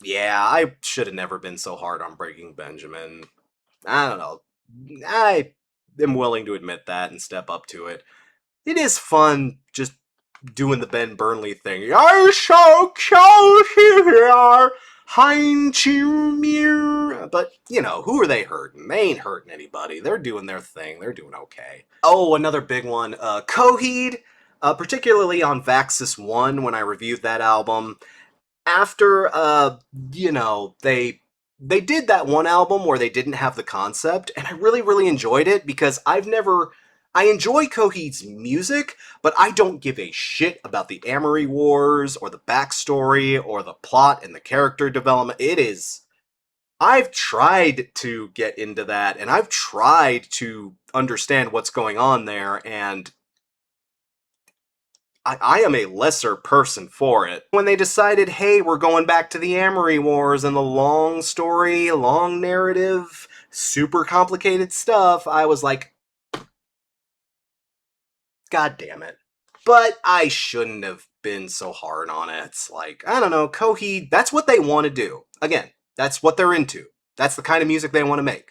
yeah, I should have never been so hard on Breaking Benjamin. I don't know. I am willing to admit that and step up to it. It is fun just doing the Ben Burnley thing. You're so close here, Heinz. But, you know, who are they hurting? They ain't hurting anybody. They're doing their thing. They're doing okay. Oh, another big one. Coheed, particularly on Vaxis 1 when I reviewed that album. After, you know, they did that one album where they didn't have the concept, and I really, really enjoyed it because I enjoy Coheed's music, but I don't give a shit about the Amory Wars or the backstory or the plot and the character development. I've tried to get into that and I've tried to understand what's going on there, and I am a lesser person for it. When they decided, hey, we're going back to the Amory Wars and the long story, long narrative, super complicated stuff, I was like, God damn it. But I shouldn't have been so hard on it. It's like, I don't know, Coheed, that's what they want to do. Again, that's what they're into. That's the kind of music they want to make.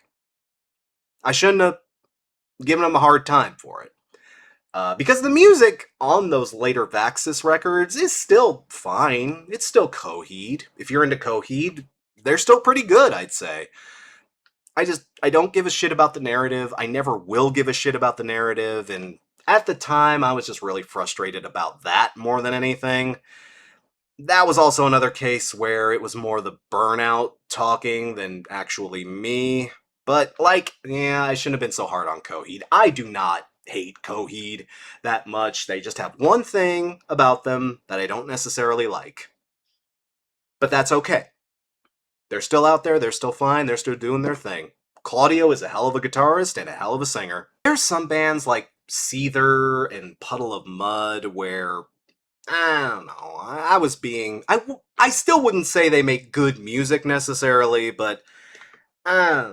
I shouldn't have given them a hard time for it. Because the music on those later Vaxis records is still fine. It's still Coheed. If you're into Coheed, they're still pretty good, I'd say. I don't give a shit about the narrative. I never will give a shit about the narrative, and at the time, I was just really frustrated about that more than anything. That was also another case where it was more the burnout talking than actually me. But, like, yeah, I shouldn't have been so hard on Coheed. I do not hate Coheed that much. They just have one thing about them that I don't necessarily like. But that's okay. They're still out there, they're still fine, they're still doing their thing. Claudio is a hell of a guitarist and a hell of a singer. There's some bands like Seether and Puddle of Mud where I don't know. I was being. I still wouldn't say they make good music necessarily, but uh,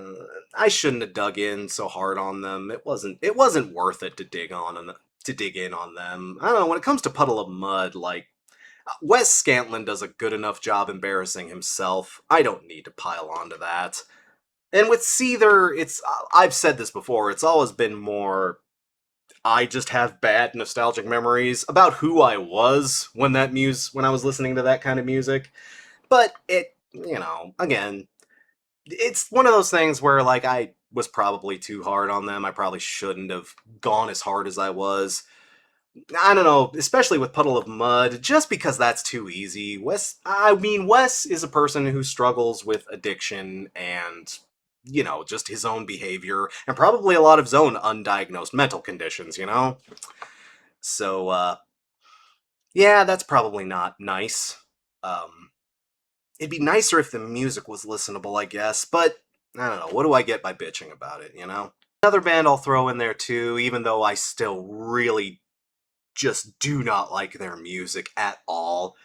I shouldn't have dug in so hard on them. It wasn't worth it to dig in on them. I don't know. When it comes to Puddle of Mud, like Wes Scantlin does a good enough job embarrassing himself. I don't need to pile onto that. And with Seether, I've said this before. It's always been more I just have bad nostalgic memories about who I was when when I was listening to that kind of music. But again, it's one of those things where like I was probably too hard on them. I probably shouldn't have gone as hard as I was. I don't know, especially with Puddle of Mud, just because that's too easy. Wes is a person who struggles with addiction and just his own behavior and probably a lot of his own undiagnosed mental conditions. So, yeah, that's probably not nice. Um, it'd be nicer if the music was listenable, I guess, but I don't know. What do I get by bitching about it? Another band I'll throw in there too, even though I still really just do not like their music at all.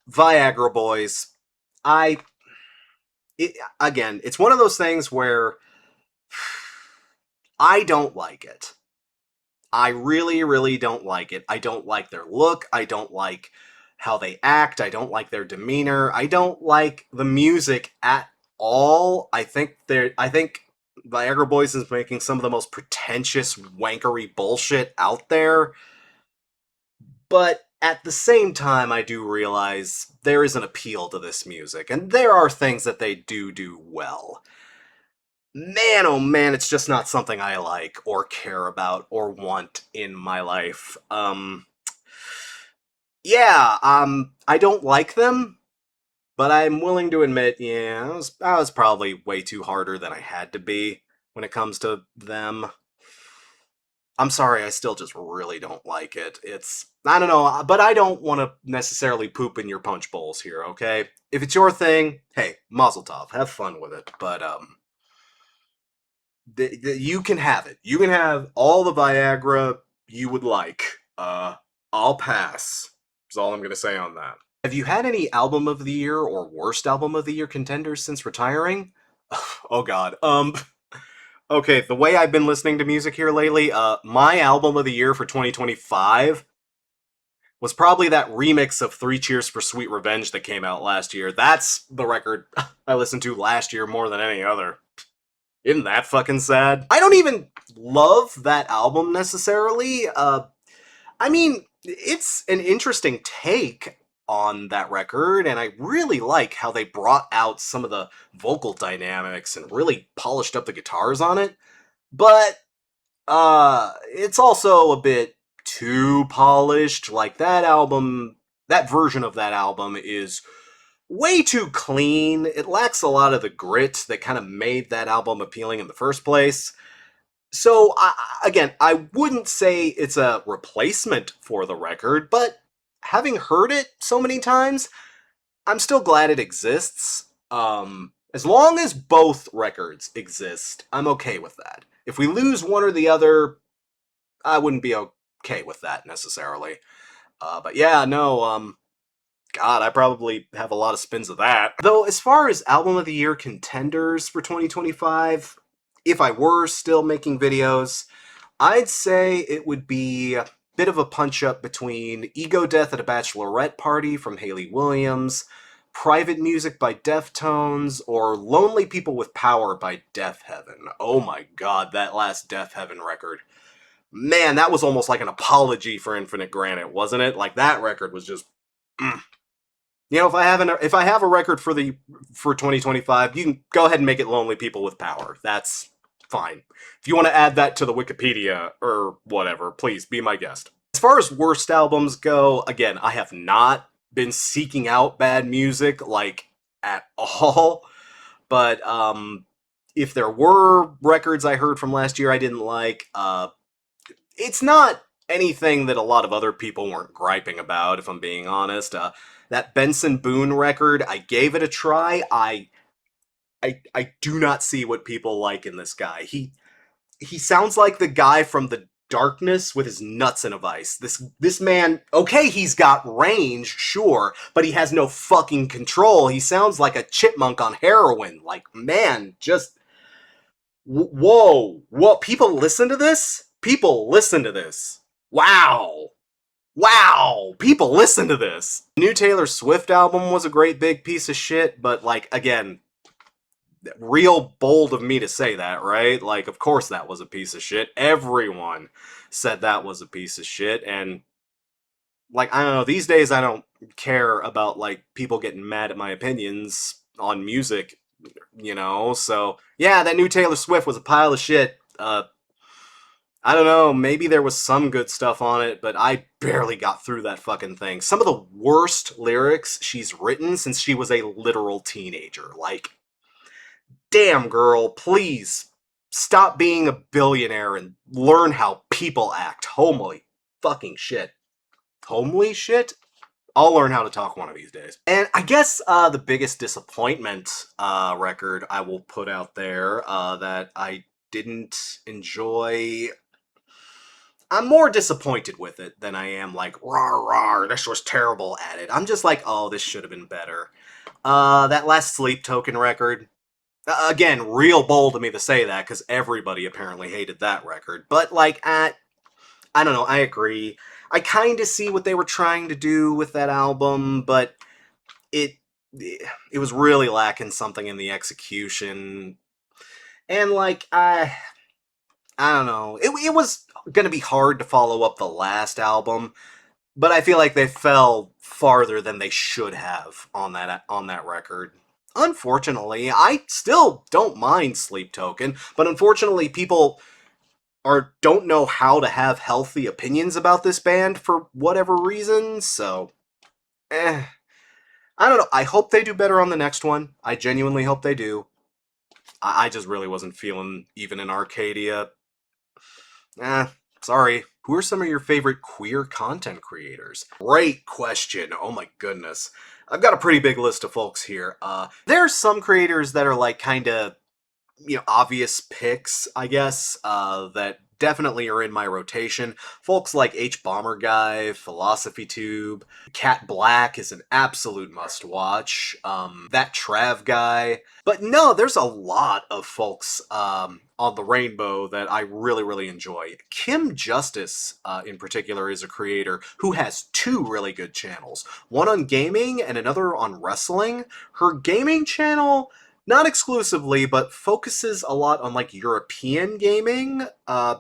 Viagra Boys. I, again, it's one of those things where I don't like it. I really, really don't like it. I don't like their look. I don't like how they act. I don't like their demeanor. I don't like the music at all. I think Viagra Boys is making some of the most pretentious wankery bullshit out there. But at the same time, I do realize there is an appeal to this music, and there are things that they do well. Man, oh man, it's just not something I like or care about or want in my life. Yeah, I don't like them, but I'm willing to admit, yeah, I was probably way too harder than I had to be. when it comes to them. I'm sorry, I still just really don't like it. I don't know, but I don't want to necessarily poop in your punch bowls here, okay? If it's your thing, hey, mazel tov, have fun with it. But, you can have it. You can have all the Viagra you would like. I'll pass. That's all I'm gonna say on that. Have you had any album of the year or worst album of the year contenders since retiring? Oh god. Okay, the way I've been listening to music here lately, my album of the year for 2025 was probably that remix of Three Cheers for Sweet Revenge that came out last year. That's the record I listened to last year more than any other. Isn't that fucking sad? I don't even love that album necessarily. I mean, it's an interesting take on that record, and I really like how they brought out some of the vocal dynamics and really polished up the guitars on it. But it's also a bit too polished. Like that version of that album is way too clean. It lacks a lot of the grit that kind of made that album appealing in the first place. So, again, I wouldn't say it's a replacement for the record, but having heard it so many times, I'm still glad it exists. As long as both records exist, I'm okay with that. If we lose one or the other, I wouldn't be okay with that necessarily. But yeah, no, God, I probably have a lot of spins of that. Though, as far as album of the year contenders for 2025, if I were still making videos, I'd say it would be a bit of a punch up between Ego Death at a Bachelorette Party from Hayley Williams, Private Music by Deftones, or Lonely People with Power by Death Heaven. Oh my god, that last Death Heaven record. Man, that was almost like an apology for Infinite Granite, wasn't it? Like that record was just. Mm. You know, if I have a record for 2025, you can go ahead and make it Lonely People with Power. That's fine. If you want to add that to the Wikipedia or whatever, please be my guest. As far as worst albums go, again, I have not been seeking out bad music like at all. But if there were records I heard from last year I didn't like, it's not anything that a lot of other people weren't griping about, if I'm being honest. That Benson Boone record, I gave it a try. I do not see what people like in this guy. He sounds like the guy from The Darkness with his nuts in a vice. This man, okay, he's got range, sure, but he has no fucking control. He sounds like a chipmunk on heroin. Like, man, just whoa. People listen to this? People listen to this. Wow. Wow, people listen to this. The new Taylor Swift album was a great big piece of shit, but like again, real bold of me to say that, right? Like of course that was a piece of shit. Everyone said that was a piece of shit, and like I don't know, these days I don't care about like people getting mad at my opinions on music, you know. So, yeah, that new Taylor Swift was a pile of shit. I don't know, maybe there was some good stuff on it, but I barely got through that fucking thing. Some of the worst lyrics she's written since she was a literal teenager. Like, damn, girl, please stop being a billionaire and learn how people act. Homely fucking shit. Homely shit? I'll learn how to talk one of these days. And I guess the biggest disappointment record I will put out there that I didn't enjoy. I'm more disappointed with it than I am like, rawr, rawr, this was terrible at it. I'm just like, oh, this should have been better. That last Sleep Token record, again, real bold of me to say that, because everybody apparently hated that record. But, like, I don't know, I agree. I kind of see what they were trying to do with that album, but it it was really lacking something in the execution. And, like, I don't know. It was gonna be hard to follow up the last album, but I feel like they fell farther than they should have on that record. Unfortunately, I still don't mind Sleep Token, but unfortunately, people don't know how to have healthy opinions about this band for whatever reason. So, I don't know. I hope they do better on the next one. I genuinely hope they do. I just really wasn't feeling even in Arcadia. Eh, sorry. Who are some of your favorite queer content creators? Great question. Oh my goodness. I've got a pretty big list of folks here. There's some creators that are like kind of obvious picks, I guess, that definitely are in my rotation. Folks like H Bomber Guy, Philosophy Tube, Cat Black is an absolute must watch. That Trav guy. But no, there's a lot of folks on the rainbow that I really, really enjoy. Kim Justice, in particular, is a creator who has two really good channels, one on gaming and another on wrestling. Her gaming channel, not exclusively, but focuses a lot on like European gaming,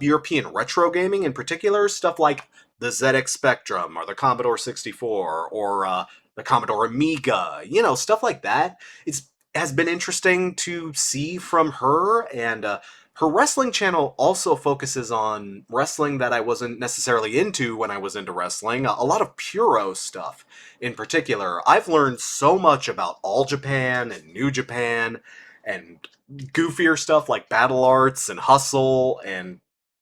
European retro gaming in particular, stuff like the ZX Spectrum or the Commodore 64 or the Commodore Amiga, stuff like that. It's has been interesting to see from her, and her wrestling channel also focuses on wrestling that I wasn't necessarily into when I was into wrestling. A lot of Puro stuff in particular. I've learned so much about All Japan and New Japan and goofier stuff like Battle Arts and Hustle and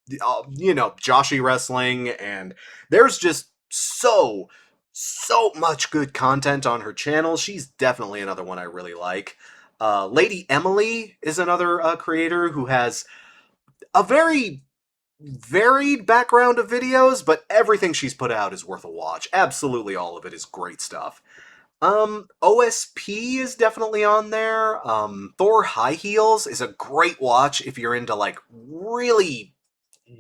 Joshi Wrestling, and there's just so much good content on her channel. She's definitely another one I really like. Lady Emily is another creator who has a very varied background of videos, but everything she's put out is worth a watch. Absolutely all of it is great stuff. OSP is definitely on there. Thor High Heels is a great watch if you're into like really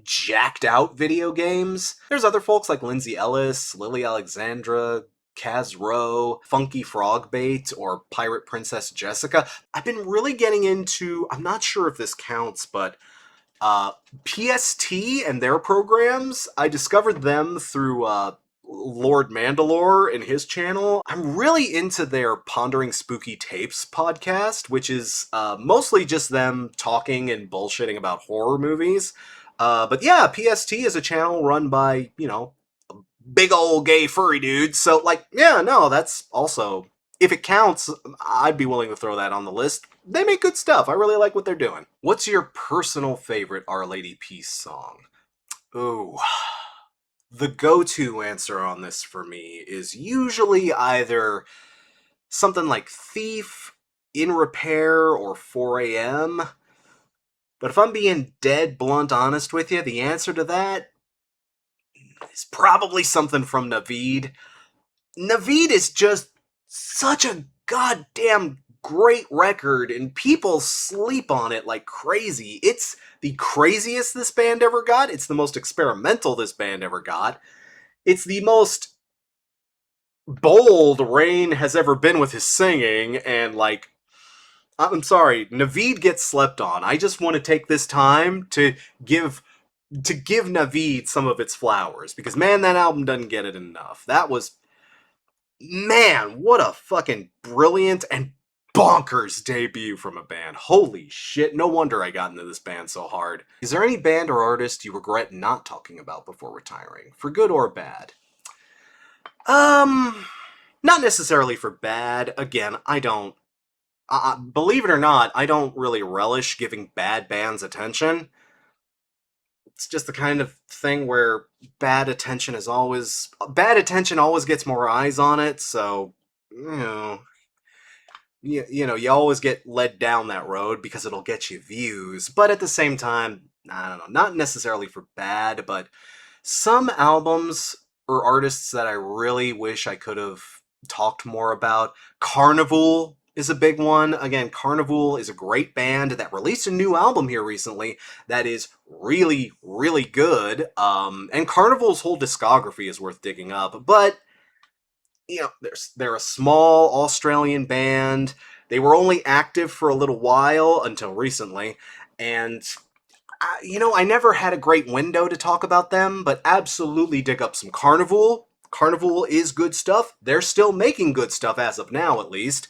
jacked out video games. There's other folks like Lindsay Ellis, Lily Alexandra, Kaz Rowe, Funky Frogbait, or Pirate Princess Jessica. I've been really getting into, I'm not sure if this counts, but uh, PST and their programs, I discovered them through Lord Mandalore and his channel. I'm really into their Pondering Spooky Tapes podcast, which is mostly just them talking and bullshitting about horror movies. But yeah, PST is a channel run by, big old gay furry dudes. So, like, yeah, no, that's also, if it counts, I'd be willing to throw that on the list. They make good stuff. I really like what they're doing. What's your personal favorite Our Lady Peace song? Ooh. The go to answer on this for me is usually either something like Thief, In Repair, or 4 a.m. But if I'm being dead blunt honest with you, the answer to that is probably something from Naveed. Naveed is just such a goddamn great record, and people sleep on it like crazy. It's the craziest this band ever got. It's the most experimental this band ever got. It's the most bold Rain has ever been with his singing, and like, I'm sorry, Naveed gets slept on. I just want to take this time give to give Naveed some of its flowers, because man, that album doesn't get it enough. That was, man, what a fucking brilliant and bonkers debut from a band. Holy shit, no wonder I got into this band so hard. Is there any band or artist you regret not talking about before retiring, for good or bad? Um, Not necessarily for bad. Again, I don't. Believe it or not, I don't really relish giving bad bands attention. It's just the kind of thing where bad attention always gets more eyes on it. So, you know, you always get led down that road because it'll get you views. But at the same time, I don't know, not necessarily for bad, but some albums or artists that I really wish I could have talked more about. Carnival is a big one. Again, Carnival is a great band that released a new album here recently that is really, really good. And Carnival's whole discography is worth digging up. But they're a small Australian band. They were only active for a little while until recently, and I never had a great window to talk about them, but absolutely dig up some Carnival. Carnival is good stuff. They're still making good stuff as of now, at least.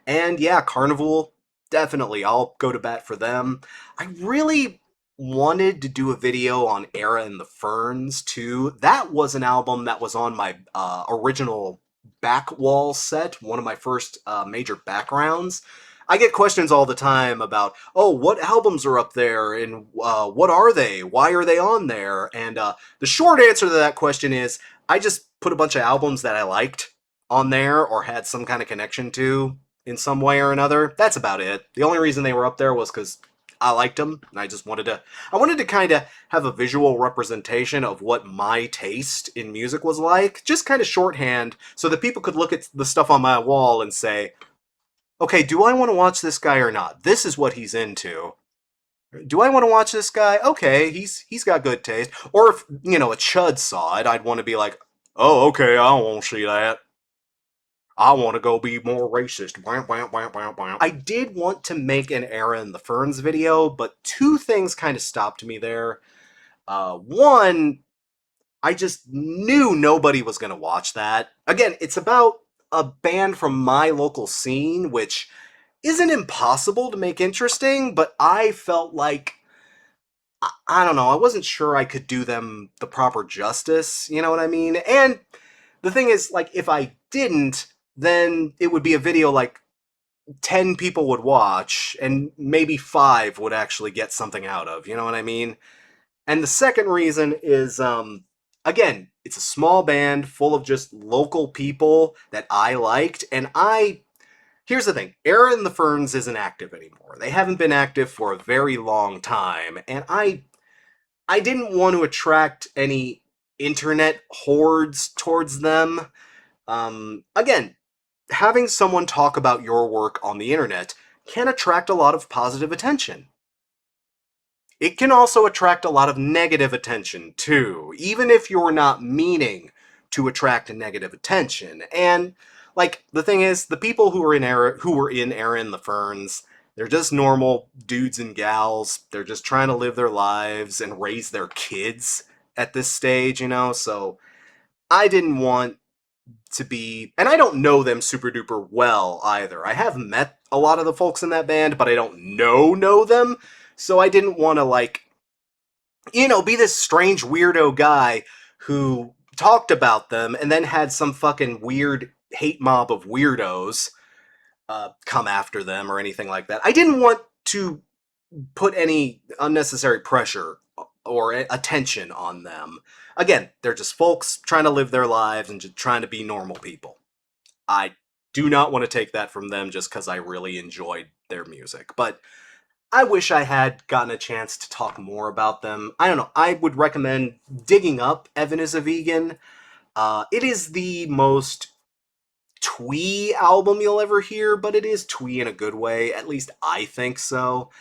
And yeah, Carnival, definitely, I'll go to bat for them. I really wanted to do a video on Era and the Ferns, too. That was an album that was on my original back wall set, one of my first major backgrounds. I get questions all the time about, oh, what albums are up there and what are they? Why are they on there? And the short answer to that question is I just put a bunch of albums that I liked on there or had some kind of connection to in some way or another. That's about it. The only reason they were up there was because I liked them and I wanted to kind of have a visual representation of what my taste in music was like, just kind of shorthand so that people could look at the stuff on my wall and say, okay, do I want to watch this guy or not? This is what he's into. Do I want to watch this guy? Okay, he's got good taste. Or if, a chud saw it, I'd want to be like, oh, okay, I don't want to see that. I want to go be more racist. I did want to make an Era in the Ferns video, but two things kind of stopped me there. One, I just knew nobody was going to watch that. Again, it's about a band from my local scene, which isn't impossible to make interesting, but I felt like I don't know, I wasn't sure I could do them the proper justice, you know what I mean? And the thing is, like, if I didn't, then it would be a video like 10 people would watch, and maybe 5 would actually get something out of, you know what I mean? And the second reason is, again, it's a small band full of just local people that I liked, and here's the thing, Era in the Ferns isn't active anymore. They haven't been active for a very long time, and I didn't want to attract any internet hordes towards them. Again, having someone talk about your work on the internet can attract a lot of positive attention. It can also attract a lot of negative attention, too, even if you're not meaning to attract negative attention. And, like, the thing is, the people who were in Era in the Ferns, they're just normal dudes and gals. They're just trying to live their lives and raise their kids at this stage, so I didn't want to be, and I don't know them super duper well either. I have met a lot of the folks in that band, but I don't know them, so I didn't want to, like, be this strange weirdo guy who talked about them and then had some fucking weird hate mob of weirdos come after them or anything like that. I didn't want to put any unnecessary pressure or attention on them. Again, they're just folks trying to live their lives and just trying to be normal people. I do not want to take that from them just because I really enjoyed their music. But I wish I had gotten a chance to talk more about them. I don't know. I would recommend digging up Evan is a Vegan. It is the most twee album you'll ever hear, but it is twee in a good way. At least I think so.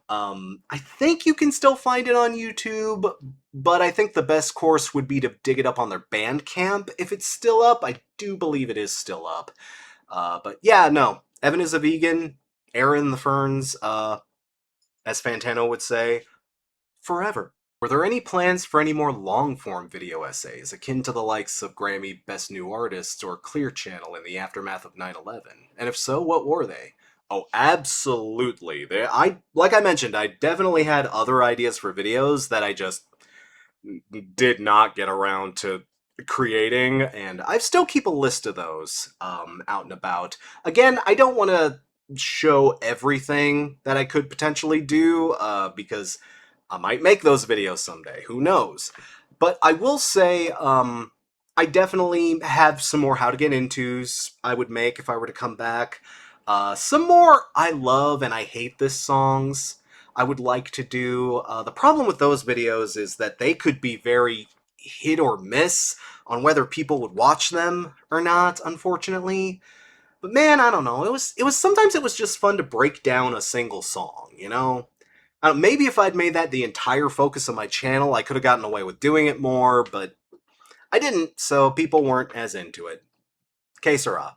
I think you can still find it on YouTube, but I think the best course would be to dig it up on their Bandcamp if it's still up. I do believe it is still up. But yeah, no. Evan is a Vegan. Aaron the Ferns, as Fantano would say, forever. Were there any plans for any more long-form video essays, akin to the likes of Grammy Best New Artists or Clear Channel in the aftermath of 9/11? And if so, what were they? Oh, absolutely. Like I mentioned, I definitely had other ideas for videos that I just did not get around to creating, and I still keep a list of those out and about. Again, I don't want to show everything that I could potentially do because I might make those videos someday. Who knows? But I will say, I definitely have some more how to get intos I would make if I were to come back. Some more I love and I hate this songs I would like to do. The problem with those videos is that they could be very hit or miss on whether people would watch them or not, unfortunately. But man, I don't know. It was sometimes it was just fun to break down a single song. Maybe if I'd made that the entire focus of my channel, I could have gotten away with doing it more, but I didn't, so people weren't as into it. Que sera.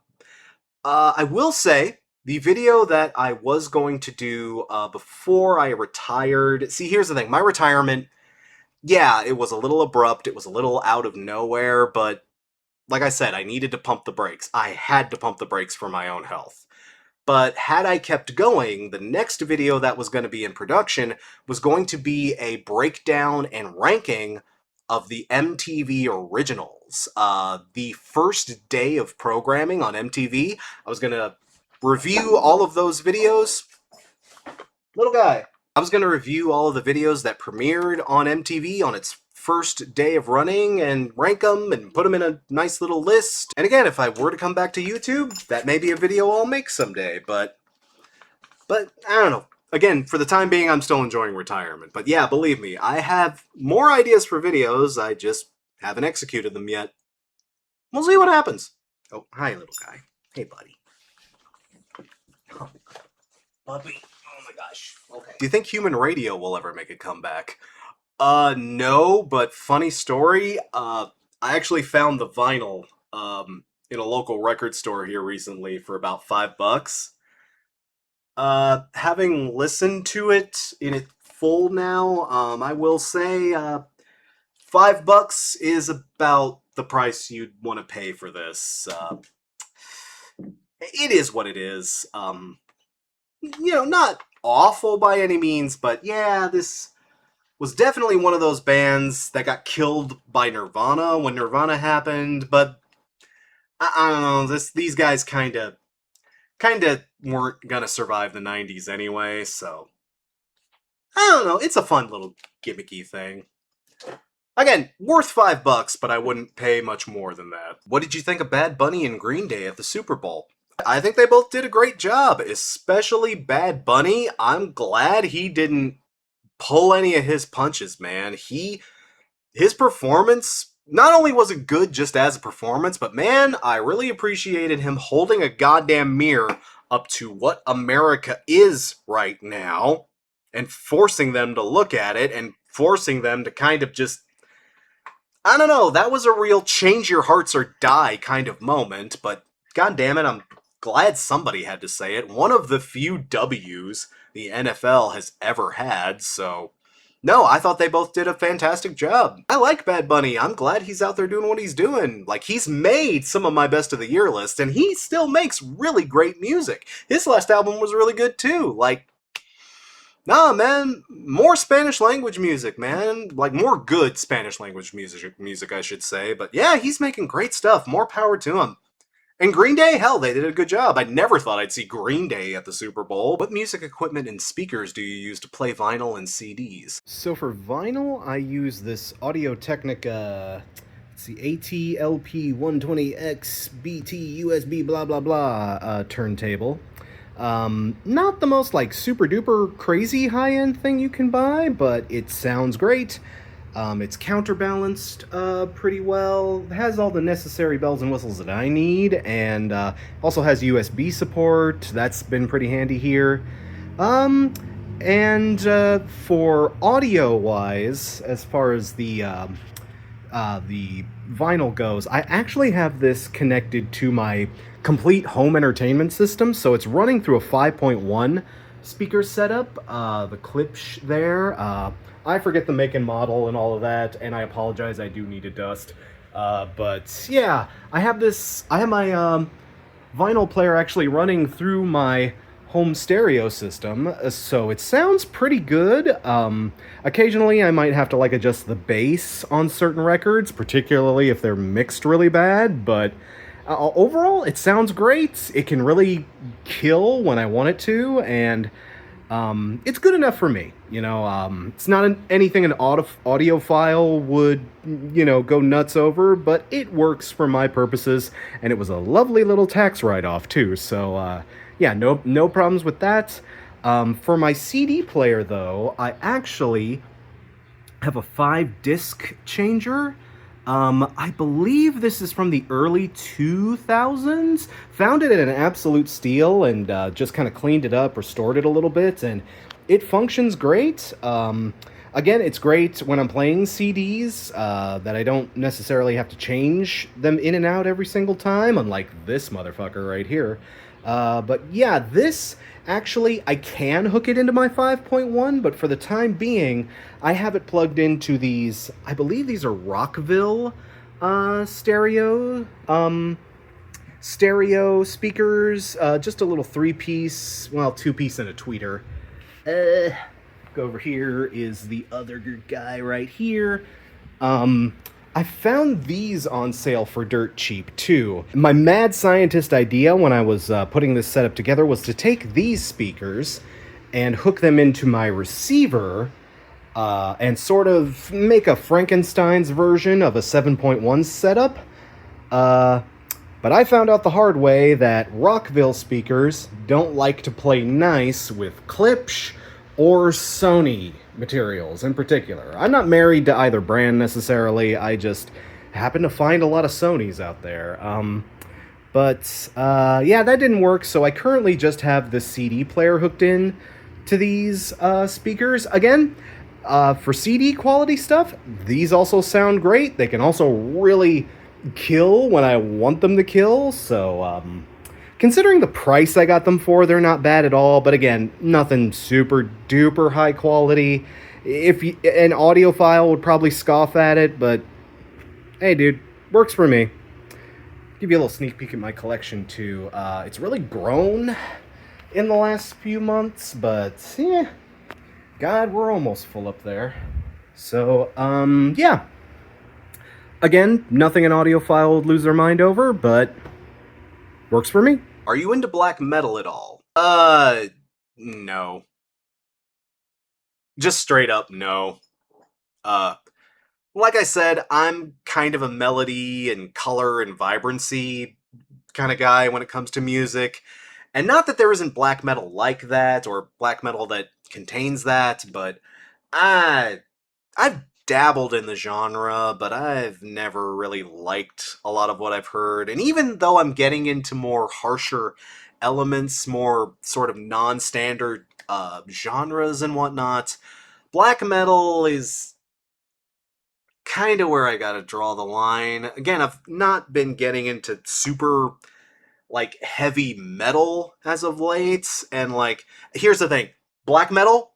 I will say, the video that I was going to do before I retired... See, here's the thing. My retirement, yeah, it was a little abrupt. It was a little out of nowhere, but like I said, I needed to pump the brakes. I had to pump the brakes for my own health. But had I kept going, the next video that was going to be in production was going to be a breakdown and ranking of the MTV originals. The first day of programming on MTV, I was going to review all of those videos. Little guy. I was going to review all of the videos that premiered on MTV on its first day of running and rank them and put them in a nice little list. And again, if I were to come back to YouTube, that may be a video I'll make someday, but I don't know. Again, for the time being, I'm still enjoying retirement. But yeah, believe me, I have more ideas for videos, I just haven't executed them yet. We'll see what happens. Oh, hi, little guy. Hey, buddy. Oh, puppy. Oh my gosh. Okay. Do you think human radio will ever make a comeback? No, but funny story. I actually found the vinyl, in a local record store here recently for about $5. Having listened to it in its full now, I will say, $5 is about the price you'd want to pay for this. It is what it is. Not awful by any means, but yeah, this was definitely one of those bands that got killed by Nirvana when Nirvana happened, but I don't know, these guys kinda weren't gonna survive the 90s anyway, so I don't know, it's a fun little gimmicky thing. Again, worth $5, but I wouldn't pay much more than that. What did you think of Bad Bunny and Green Day at the Super Bowl? I think they both did a great job, especially Bad Bunny. I'm glad he didn't pull any of his punches, man. His performance, not only was it good just as a performance, but man, I really appreciated him holding a goddamn mirror up to what America is right now and forcing them to look at it and forcing them to kind of just, I don't know, that was a real change your hearts or die kind of moment, but god damn it, I'm glad somebody had to say it. One of the few W's the NFL has ever had, so no, I thought they both did a fantastic job. I like Bad Bunny. I'm glad he's out there doing what he's doing. Like, he's made some of my best of the year lists, and he still makes really great music. His last album was really good too. Like, nah, man, more Spanish language music, man. Like, more good Spanish language music, I should say. But yeah, he's making great stuff. More power to him. And Green Day, hell, they did a good job. I never thought I'd see Green Day at the Super Bowl. What music equipment and speakers do you use to play vinyl and CDs? So for vinyl, I use this Audio-Technica, it's the ATLP120X BT USB blah blah blah turntable. Not the most like super duper crazy high-end thing you can buy, but it sounds great. It's counterbalanced pretty well, has all the necessary bells and whistles that I need, and also has USB support. That's been pretty handy here. And for audio-wise, as far as the vinyl goes, I actually have this connected to my complete home entertainment system, so it's running through a 5.1 speaker setup. The clip there, I forget the make and model and all of that, and I apologize, I do need a dust. But yeah, I have my vinyl player actually running through my home stereo system, so it sounds pretty good. Occasionally I might have to like adjust the bass on certain records, particularly if they're mixed really bad, but overall it sounds great. It can really kill when I want it to, and it's good enough for me. It's not anything an audiophile would, go nuts over, but it works for my purposes, and it was a lovely little tax write-off too, so yeah, no problems with that. For my CD player though, I actually have a 5-disc changer. I believe this is from the early 2000s. Found it at an absolute steal and just kind of cleaned it up, restored it a little bit, and it functions great. Again, it's great when I'm playing CDs that I don't necessarily have to change them in and out every single time, unlike this motherfucker right here. But yeah, this actually, I can hook it into my 5.1, but for the time being, I have it plugged into these, I believe these are Rockville stereo speakers, just a little 3-piece, well, 2-piece and a tweeter. Go over here is the other guy right here. I found these on sale for dirt cheap too. My mad scientist idea when I was putting this setup together was to take these speakers and hook them into my receiver and sort of make a Frankenstein's version of a 7.1 setup. Uh, but I found out the hard way that Rockville speakers don't like to play nice with Klipsch or Sony materials in particular. I'm not married to either brand necessarily, I just happen to find a lot of Sonys out there. Yeah, that didn't work, so I currently just have the CD player hooked in to these speakers. Again, for CD quality stuff, these also sound great. They can also really kill when I want them to kill, so considering the price I got them for, they're not bad at all, but again, nothing super duper high quality. An audiophile would probably scoff at it, but hey dude, works for me. Give you a little sneak peek at my collection too. It's really grown in the last few months, but yeah, God, we're almost full up there. So, yeah. Again, nothing an audiophile would lose their mind over, but works for me. Are you into black metal at all? No. Just straight up no. Uh, like I said, I'm kind of a melody and color and vibrancy kind of guy when it comes to music. And not that there isn't black metal like that, or black metal that contains that, but I I've dabbled in the genre, but I've never really liked a lot of what I've heard. And even though I'm getting into more harsher elements, more sort of non-standard genres and whatnot, black metal is kind of where I gotta draw the line. Again, I've not been getting into super like heavy metal as of late, and like here's the thing, black metal,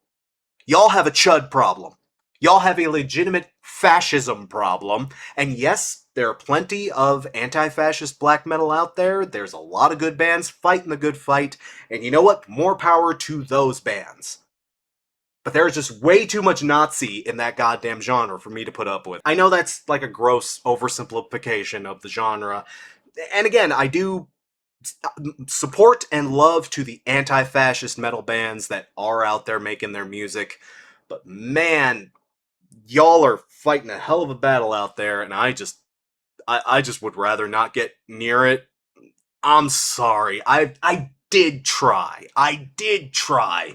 y'all have a chud problem. Y'all have a legitimate fascism problem. And yes, there are plenty of anti-fascist black metal out there. There's a lot of good bands fighting the good fight. And you know what? More power to those bands. But there's just way too much Nazi in that goddamn genre for me to put up with. I know that's like a gross oversimplification of the genre. And again, I do support and love to the anti-fascist metal bands that are out there making their music. But man, y'all are fighting a hell of a battle out there, and I just would rather not get near it. I'm sorry. I did try. I did try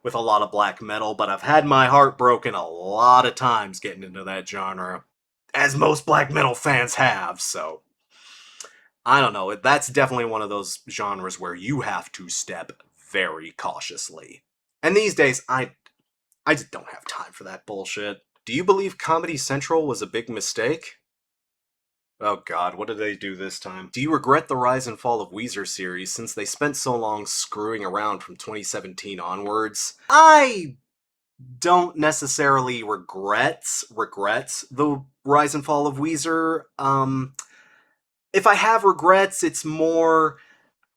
with a lot of black metal, but I've had my heart broken a lot of times getting into that genre, as most black metal fans have, so I don't know. That's definitely one of those genres where you have to step very cautiously. And these days, I just don't have time for that bullshit. Do you believe Comedy Central was a big mistake? Oh god, what did they do this time? Do you regret the Rise and Fall of Weezer series since they spent so long screwing around from 2017 onwards? I don't necessarily regrets the Rise and Fall of Weezer. If I have regrets, it's more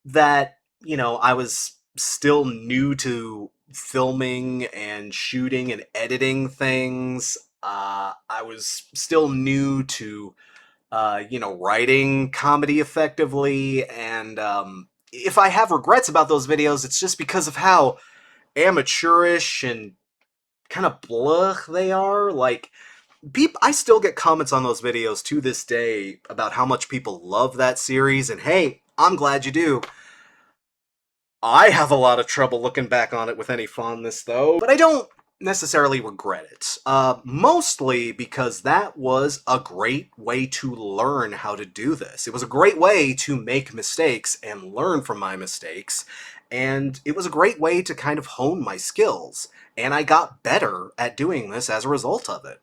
that, I was still new to filming and shooting and editing things. I was still new to, writing comedy effectively. And if I have regrets about those videos, it's just because of how amateurish and kind of blah they are. Like, I still get comments on those videos to this day about how much people love that series, and hey, I'm glad you do. I have a lot of trouble looking back on it with any fondness, though, but I don't necessarily regret it. Mostly because that was a great way to learn how to do this. It was a great way to make mistakes and learn from my mistakes, and it was a great way to kind of hone my skills, and I got better at doing this as a result of it.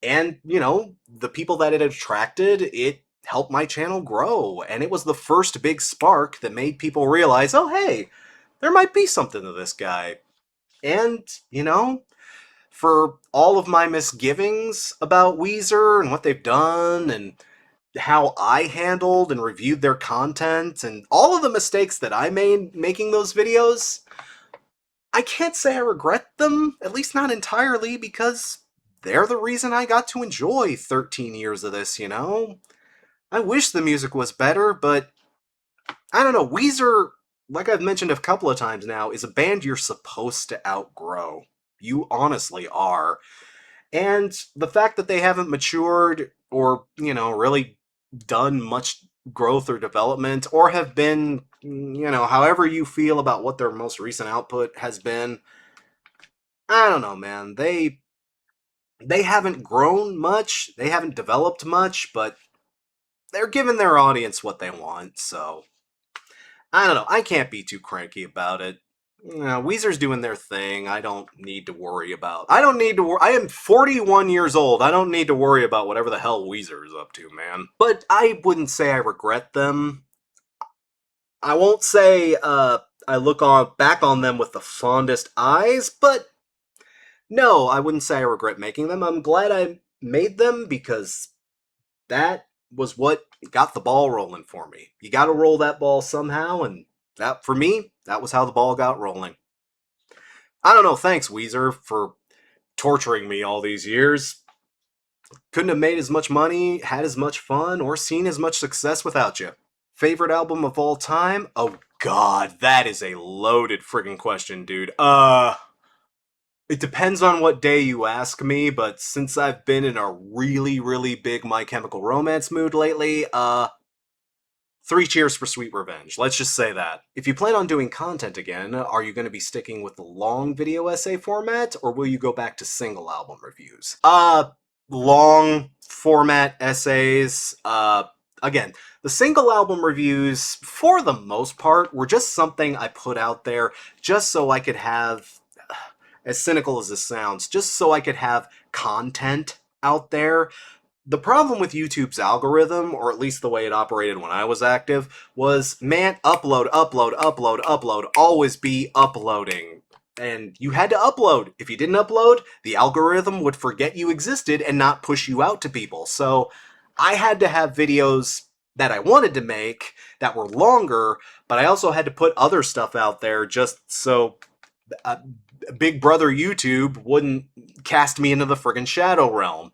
And, the people that it attracted, it helped my channel grow. And it was the first big spark that made people realize, oh, hey, there might be something to this guy. And, for all of my misgivings about Weezer and what they've done and how I handled and reviewed their content and all of the mistakes that I made making those videos, I can't say I regret them, at least not entirely, because they're the reason I got to enjoy 13 years of this, you know? I wish the music was better, but I don't know. Weezer, like I've mentioned a couple of times now, is a band you're supposed to outgrow. You honestly are. And the fact that they haven't matured or, really done much growth or development or have been, however you feel about what their most recent output has been, I don't know, man. They haven't grown much, they haven't developed much, but they're giving their audience what they want, so I don't know. I can't be too cranky about it. Weezer's doing their thing. I don't need to worry about. I don't need to worry. I am 41 years old. I don't need to worry about whatever the hell Weezer is up to, man. But I wouldn't say I regret them. I won't say I look on back on them with the fondest eyes, but no, I wouldn't say I regret making them. I'm glad I made them because that was what got the ball rolling for me. You got to roll that ball somehow, and that, for me, that was how the ball got rolling. I don't know. Thanks, Weezer, for torturing me all these years. Couldn't have made as much money, had as much fun, or seen as much success without you. Favorite album of all time? Oh god, that is a loaded friggin' question, dude. It depends on what day you ask me, but since I've been in a really, really big My Chemical Romance mood lately, Three Cheers for Sweet Revenge. Let's just say that. If you plan on doing content again, are you going to be sticking with the long video essay format, or will you go back to single album reviews? Long format essays. Again, the single album reviews, for the most part, were just something I put out there just so I could have, as cynical as this sounds, just so I could have content out there. The problem with YouTube's algorithm, or at least the way it operated when I was active, was, man, upload, upload, upload, upload, always be uploading. And you had to upload. If you didn't upload, the algorithm would forget you existed and not push you out to people. So I had to have videos that I wanted to make that were longer, but I also had to put other stuff out there just so uh, Big Brother YouTube wouldn't cast me into the friggin' shadow realm.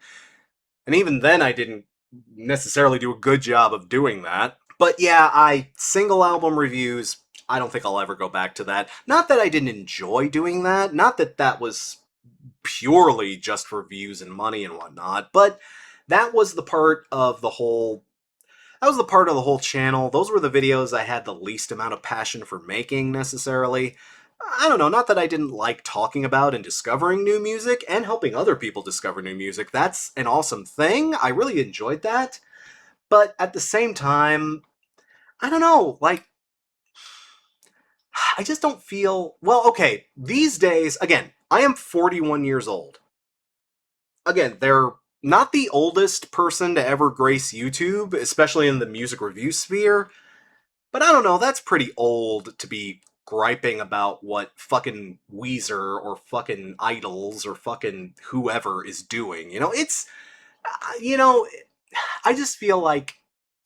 And even then, I didn't necessarily do a good job of doing that. But yeah, single album reviews, I don't think I'll ever go back to that. Not that I didn't enjoy doing that, not that that was purely just for views and money and whatnot, but that was the part of the whole that was the part of the whole channel. Those were the videos I had the least amount of passion for making, necessarily. I don't know, not that I didn't like talking about and discovering new music and helping other people discover new music. That's an awesome thing. I really enjoyed that. But at the same time, I don't know, like, I just don't feel. Well, okay, these days, again, I am 41 years old. Again, they're not the oldest person to ever grace YouTube, especially in the music review sphere. But I don't know, that's pretty old to be griping about what fucking Weezer or fucking Idols or fucking whoever is doing. You know, I just feel like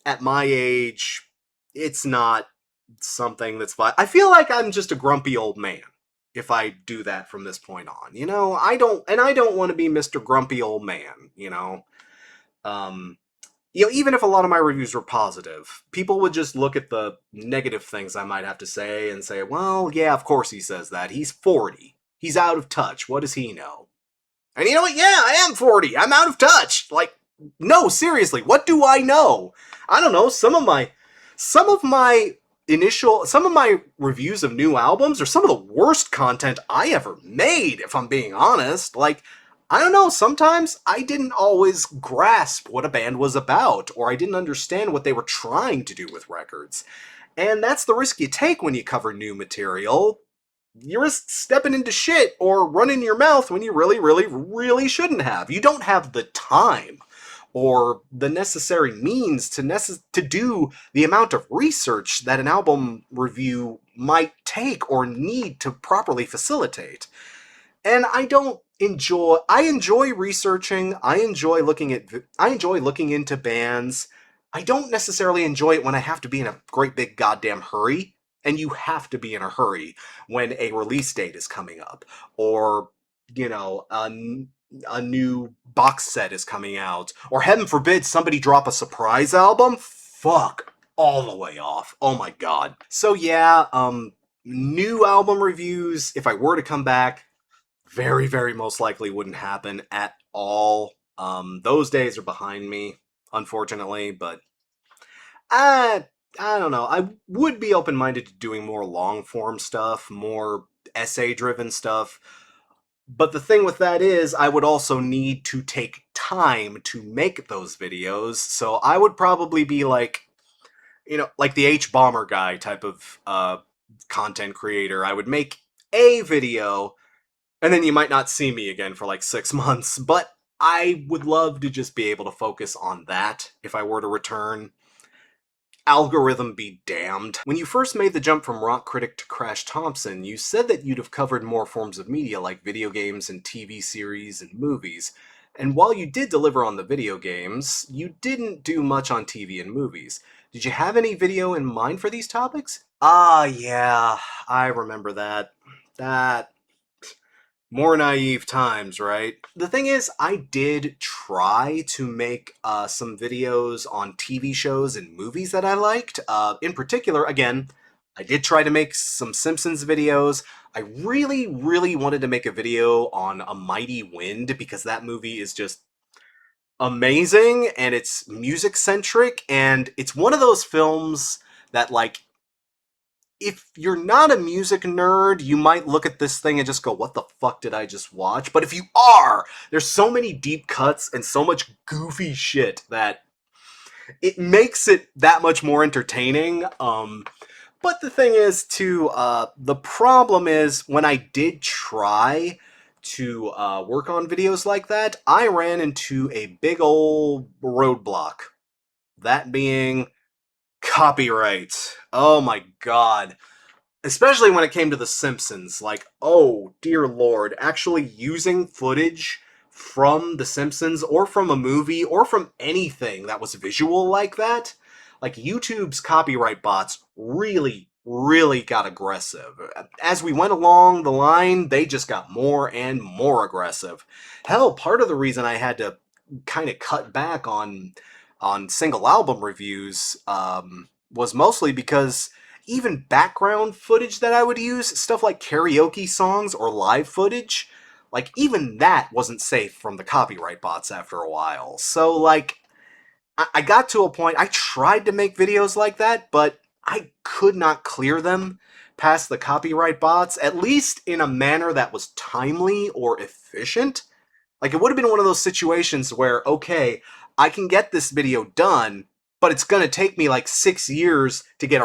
at my age, it's not something that's fun. I feel like I'm just a grumpy old man if I do that from this point on. I don't want to be Mr. Grumpy Old Man. Um, even if a lot of my reviews were positive, people would just look at the negative things I might have to say and say, well, yeah, of course he says that. He's 40. He's out of touch. What does he know? And you know what? Yeah, I am 40. I'm out of touch. Like, no, seriously, what do I know? I don't know. Some of my reviews of new albums are some of the worst content I ever made, if I'm being honest. Like, I don't know, sometimes I didn't always grasp what a band was about, or I didn't understand what they were trying to do with records. And that's the risk you take when you cover new material. You risk stepping into shit or running your mouth when you really, really, really shouldn't have. You don't have the time or the necessary means to do the amount of research that an album review might take or need to properly facilitate. And I enjoy researching. I enjoy looking into bands. I don't necessarily enjoy it when I have to be in a great big goddamn hurry. And you have to be in a hurry when a release date is coming up, or a new box set is coming out, or heaven forbid somebody drop a surprise album, fuck all the way off. Oh my god. So yeah, new album reviews, if I were to come back, very, very most likely wouldn't happen at all. Those days are behind me, unfortunately, but I don't know. I would be open minded to doing more long form stuff, more essay driven stuff. But the thing with that is, I would also need to take time to make those videos. So I would probably be like, like the H Bomber guy type of content creator. I would make a video, and then you might not see me again for like 6 months. But I would love to just be able to focus on that if I were to return. Algorithm be damned. When you first made the jump from rock critic to Crash Thompson, you said that you'd have covered more forms of media like video games and TV series and movies. And while you did deliver on the video games, you didn't do much on TV and movies. Did you have any video in mind for these topics? Ah, yeah, I remember that. That more naive times, right? The thing is, I did try to make some videos on TV shows and movies that I liked. In particular, again, I did try to make some Simpsons videos. I really, really wanted to make a video on A Mighty Wind because that movie is just amazing and it's music centric and it's one of those films that, like, if you're not a music nerd, you might look at this thing and just go, what the fuck did I just watch? But if you are, there's so many deep cuts and so much goofy shit that it makes it that much more entertaining. But the thing is, too, the problem is when I did try to work on videos like that, I ran into a big old roadblock. That being copyright. Oh my god. Especially when it came to The Simpsons. Like, oh dear lord, actually using footage from The Simpsons or from a movie or from anything that was visual like that, like YouTube's copyright bots really, really got aggressive. As we went along the line, they just got more and more aggressive. Hell, part of the reason I had to kind of cut back on single album reviews was mostly because even background footage that I would use, stuff like karaoke songs or live footage, like even that wasn't safe from the copyright bots after a while. So like I got to a point, I tried to make videos like that, but I could not clear them past the copyright bots, at least in a manner that was timely or efficient. Like, it would have been one of those situations where, okay, I can get this video done, but it's gonna take me like 6 years to get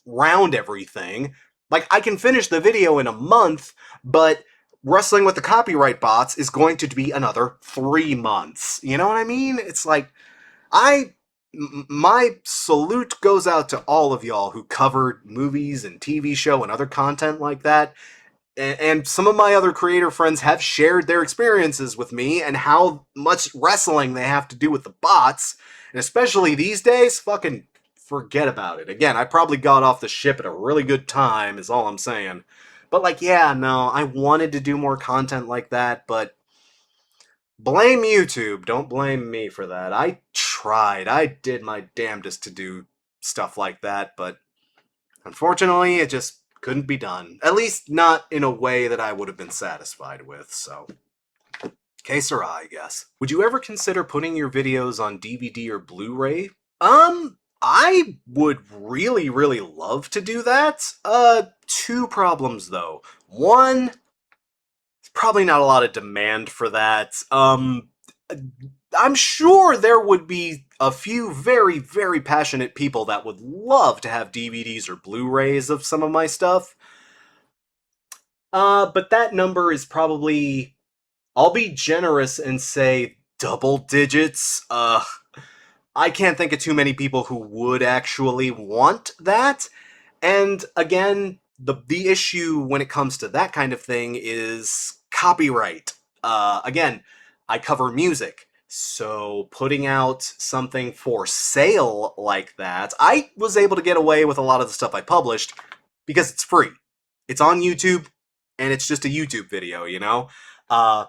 around everything. Like, I can finish the video in a month, but wrestling with the copyright bots is going to be another 3 months. You know what I mean? It's like, my salute goes out to all of y'all who covered movies and TV show and other content like that, and some of my other creator friends have shared their experiences with me and how much wrestling they have to do with the bots. And especially these days, fucking forget about it. Again, I probably got off the ship at a really good time, is all I'm saying. But, like, yeah, no, I wanted to do more content like that, but blame YouTube. Don't blame me for that. I tried. I did my damnedest to do stuff like that, but unfortunately, it just couldn't be done. At least not in a way that I would have been satisfied with, so. Que sera, I guess. Would you ever consider putting your videos on DVD or Blu-ray? I would really, really love to do that. Two problems though. One, there's probably not a lot of demand for that. I'm sure there would be a few very, very passionate people that would love to have DVDs or Blu-rays of some of my stuff. But that number is probably, I'll be generous and say double digits. I can't think of too many people who would actually want that. And again, the issue when it comes to that kind of thing is copyright. Again, I cover music, so putting out something for sale like that, I was able to get away with a lot of the stuff I published because it's free. It's on YouTube, and it's just a YouTube video, you know?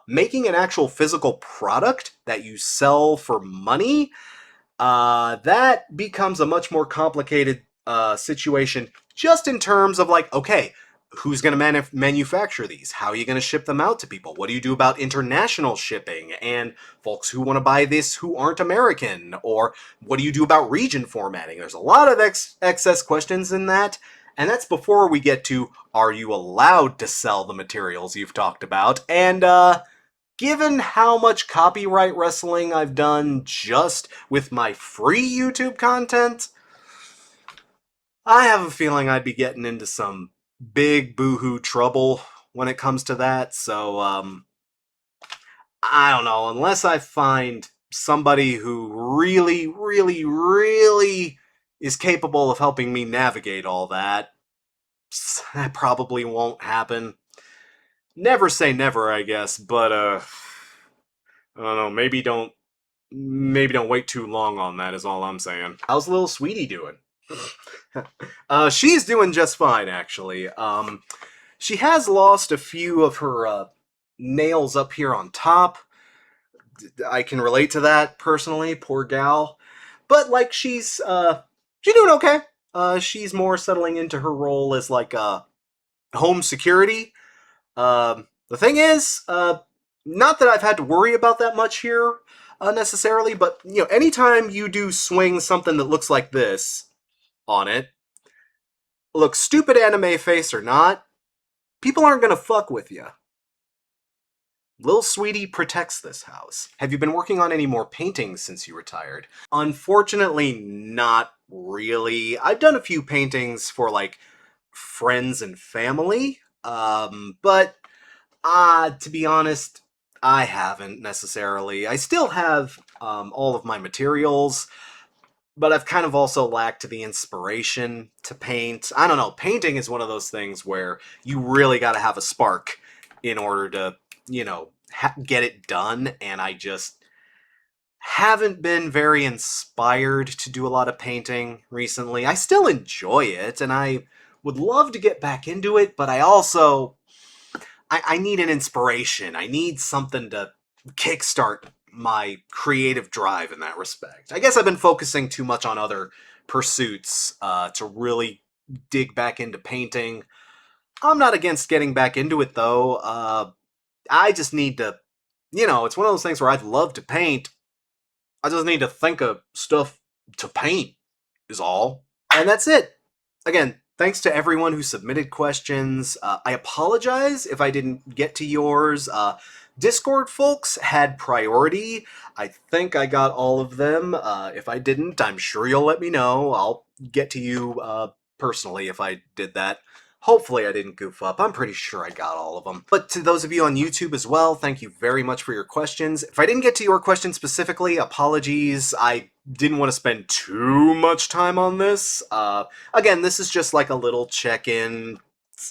Making an actual physical product that you sell for money, that becomes a much more complicated situation just in terms of like, okay, who's going to manufacture these? How are you going to ship them out to people? What do you do about international shipping and folks who want to buy this who aren't American? Or what do you do about region formatting? There's a lot of excess questions in that. And that's before we get to, are you allowed to sell the materials you've talked about? And given how much copyright wrestling I've done just with my free YouTube content, I have a feeling I'd be getting into some big boohoo trouble when it comes to that. So, I don't know. Unless I find somebody who really, really, really is capable of helping me navigate all that, that probably won't happen. Never say never, I guess, but, I don't know. Maybe don't wait too long on that is all I'm saying. How's little sweetie doing? She's doing just fine, actually. She has lost a few of her nails up here on top. I can relate to that personally, poor gal. But like she's doing okay. She's more settling into her role as like home security. The thing is, not that I've had to worry about that much here necessarily, but anytime you do swing something that looks like this on it, look, stupid anime face or not, people aren't gonna fuck with you. Lil Sweetie protects this house. Have you been working on any more paintings since you retired? Unfortunately, not really. I've done a few paintings for like friends and family, but to be honest, I haven't necessarily. I still have all of my materials, but I've kind of also lacked the inspiration to paint. I don't know. Painting is one of those things where you really got to have a spark in order to, get it done. And I just haven't been very inspired to do a lot of painting recently. I still enjoy it, and I would love to get back into it, but I need an inspiration. I need something to kickstart my creative drive in that respect. I guess I've been focusing too much on other pursuits to really dig back into painting. I'm not against getting back into it though. I just need to, it's one of those things where I'd love to paint. I just need to think of stuff to paint, is all. And that's it. Again, thanks to everyone who submitted questions. I apologize if I didn't get to yours. Discord folks had priority. I think I got all of them. If I didn't, I'm sure you'll let me know. I'll get to you personally if I did that. Hopefully I didn't goof up. I'm pretty sure I got all of them. But to those of you on YouTube as well, thank you very much for your questions. If I didn't get to your question specifically, apologies. I didn't want to spend too much time on this. Again, this is just like a little check-in.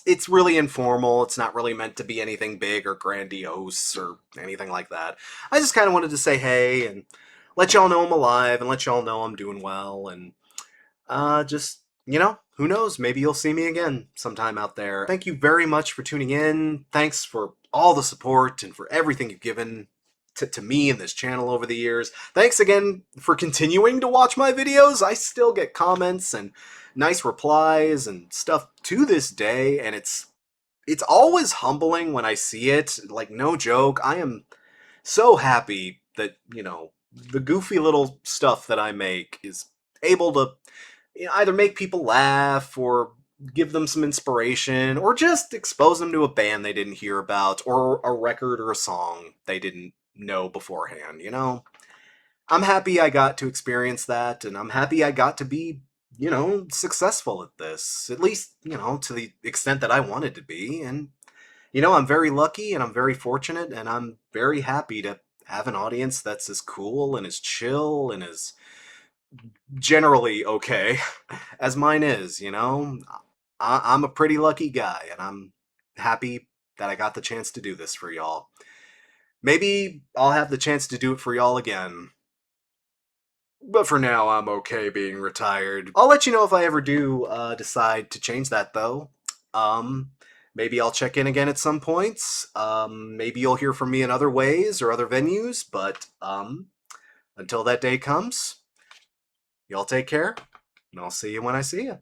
It's really informal. It's not really meant to be anything big or grandiose or anything like that. I just kind of wanted to say hey and let y'all know I'm alive and let y'all know I'm doing well and just, who knows? Maybe you'll see me again sometime out there. Thank you very much for tuning in. Thanks for all the support and for everything you've given to me and this channel over the years. Thanks again for continuing to watch my videos. I still get comments and nice replies and stuff to this day, and it's always humbling when I see it. Like, no joke. I am so happy that, the goofy little stuff that I make is able to either make people laugh or give them some inspiration or just expose them to a band they didn't hear about or a record or a song they didn't know beforehand. I'm happy I got to experience that, and I'm happy I got to be, successful at this, at least, to the extent that I wanted to be. And, I'm very lucky and I'm very fortunate and I'm very happy to have an audience that's as cool and as chill and as generally okay as mine is. I'm a pretty lucky guy, and I'm happy that I got the chance to do this for y'all. Maybe I'll have the chance to do it for y'all again. But for now, I'm okay being retired. I'll let you know if I ever do decide to change that, though. Um, Maybe I'll check in again at some points. Maybe you'll hear from me in other ways or other venues, but until that day comes, y'all take care, and I'll see you when I see you.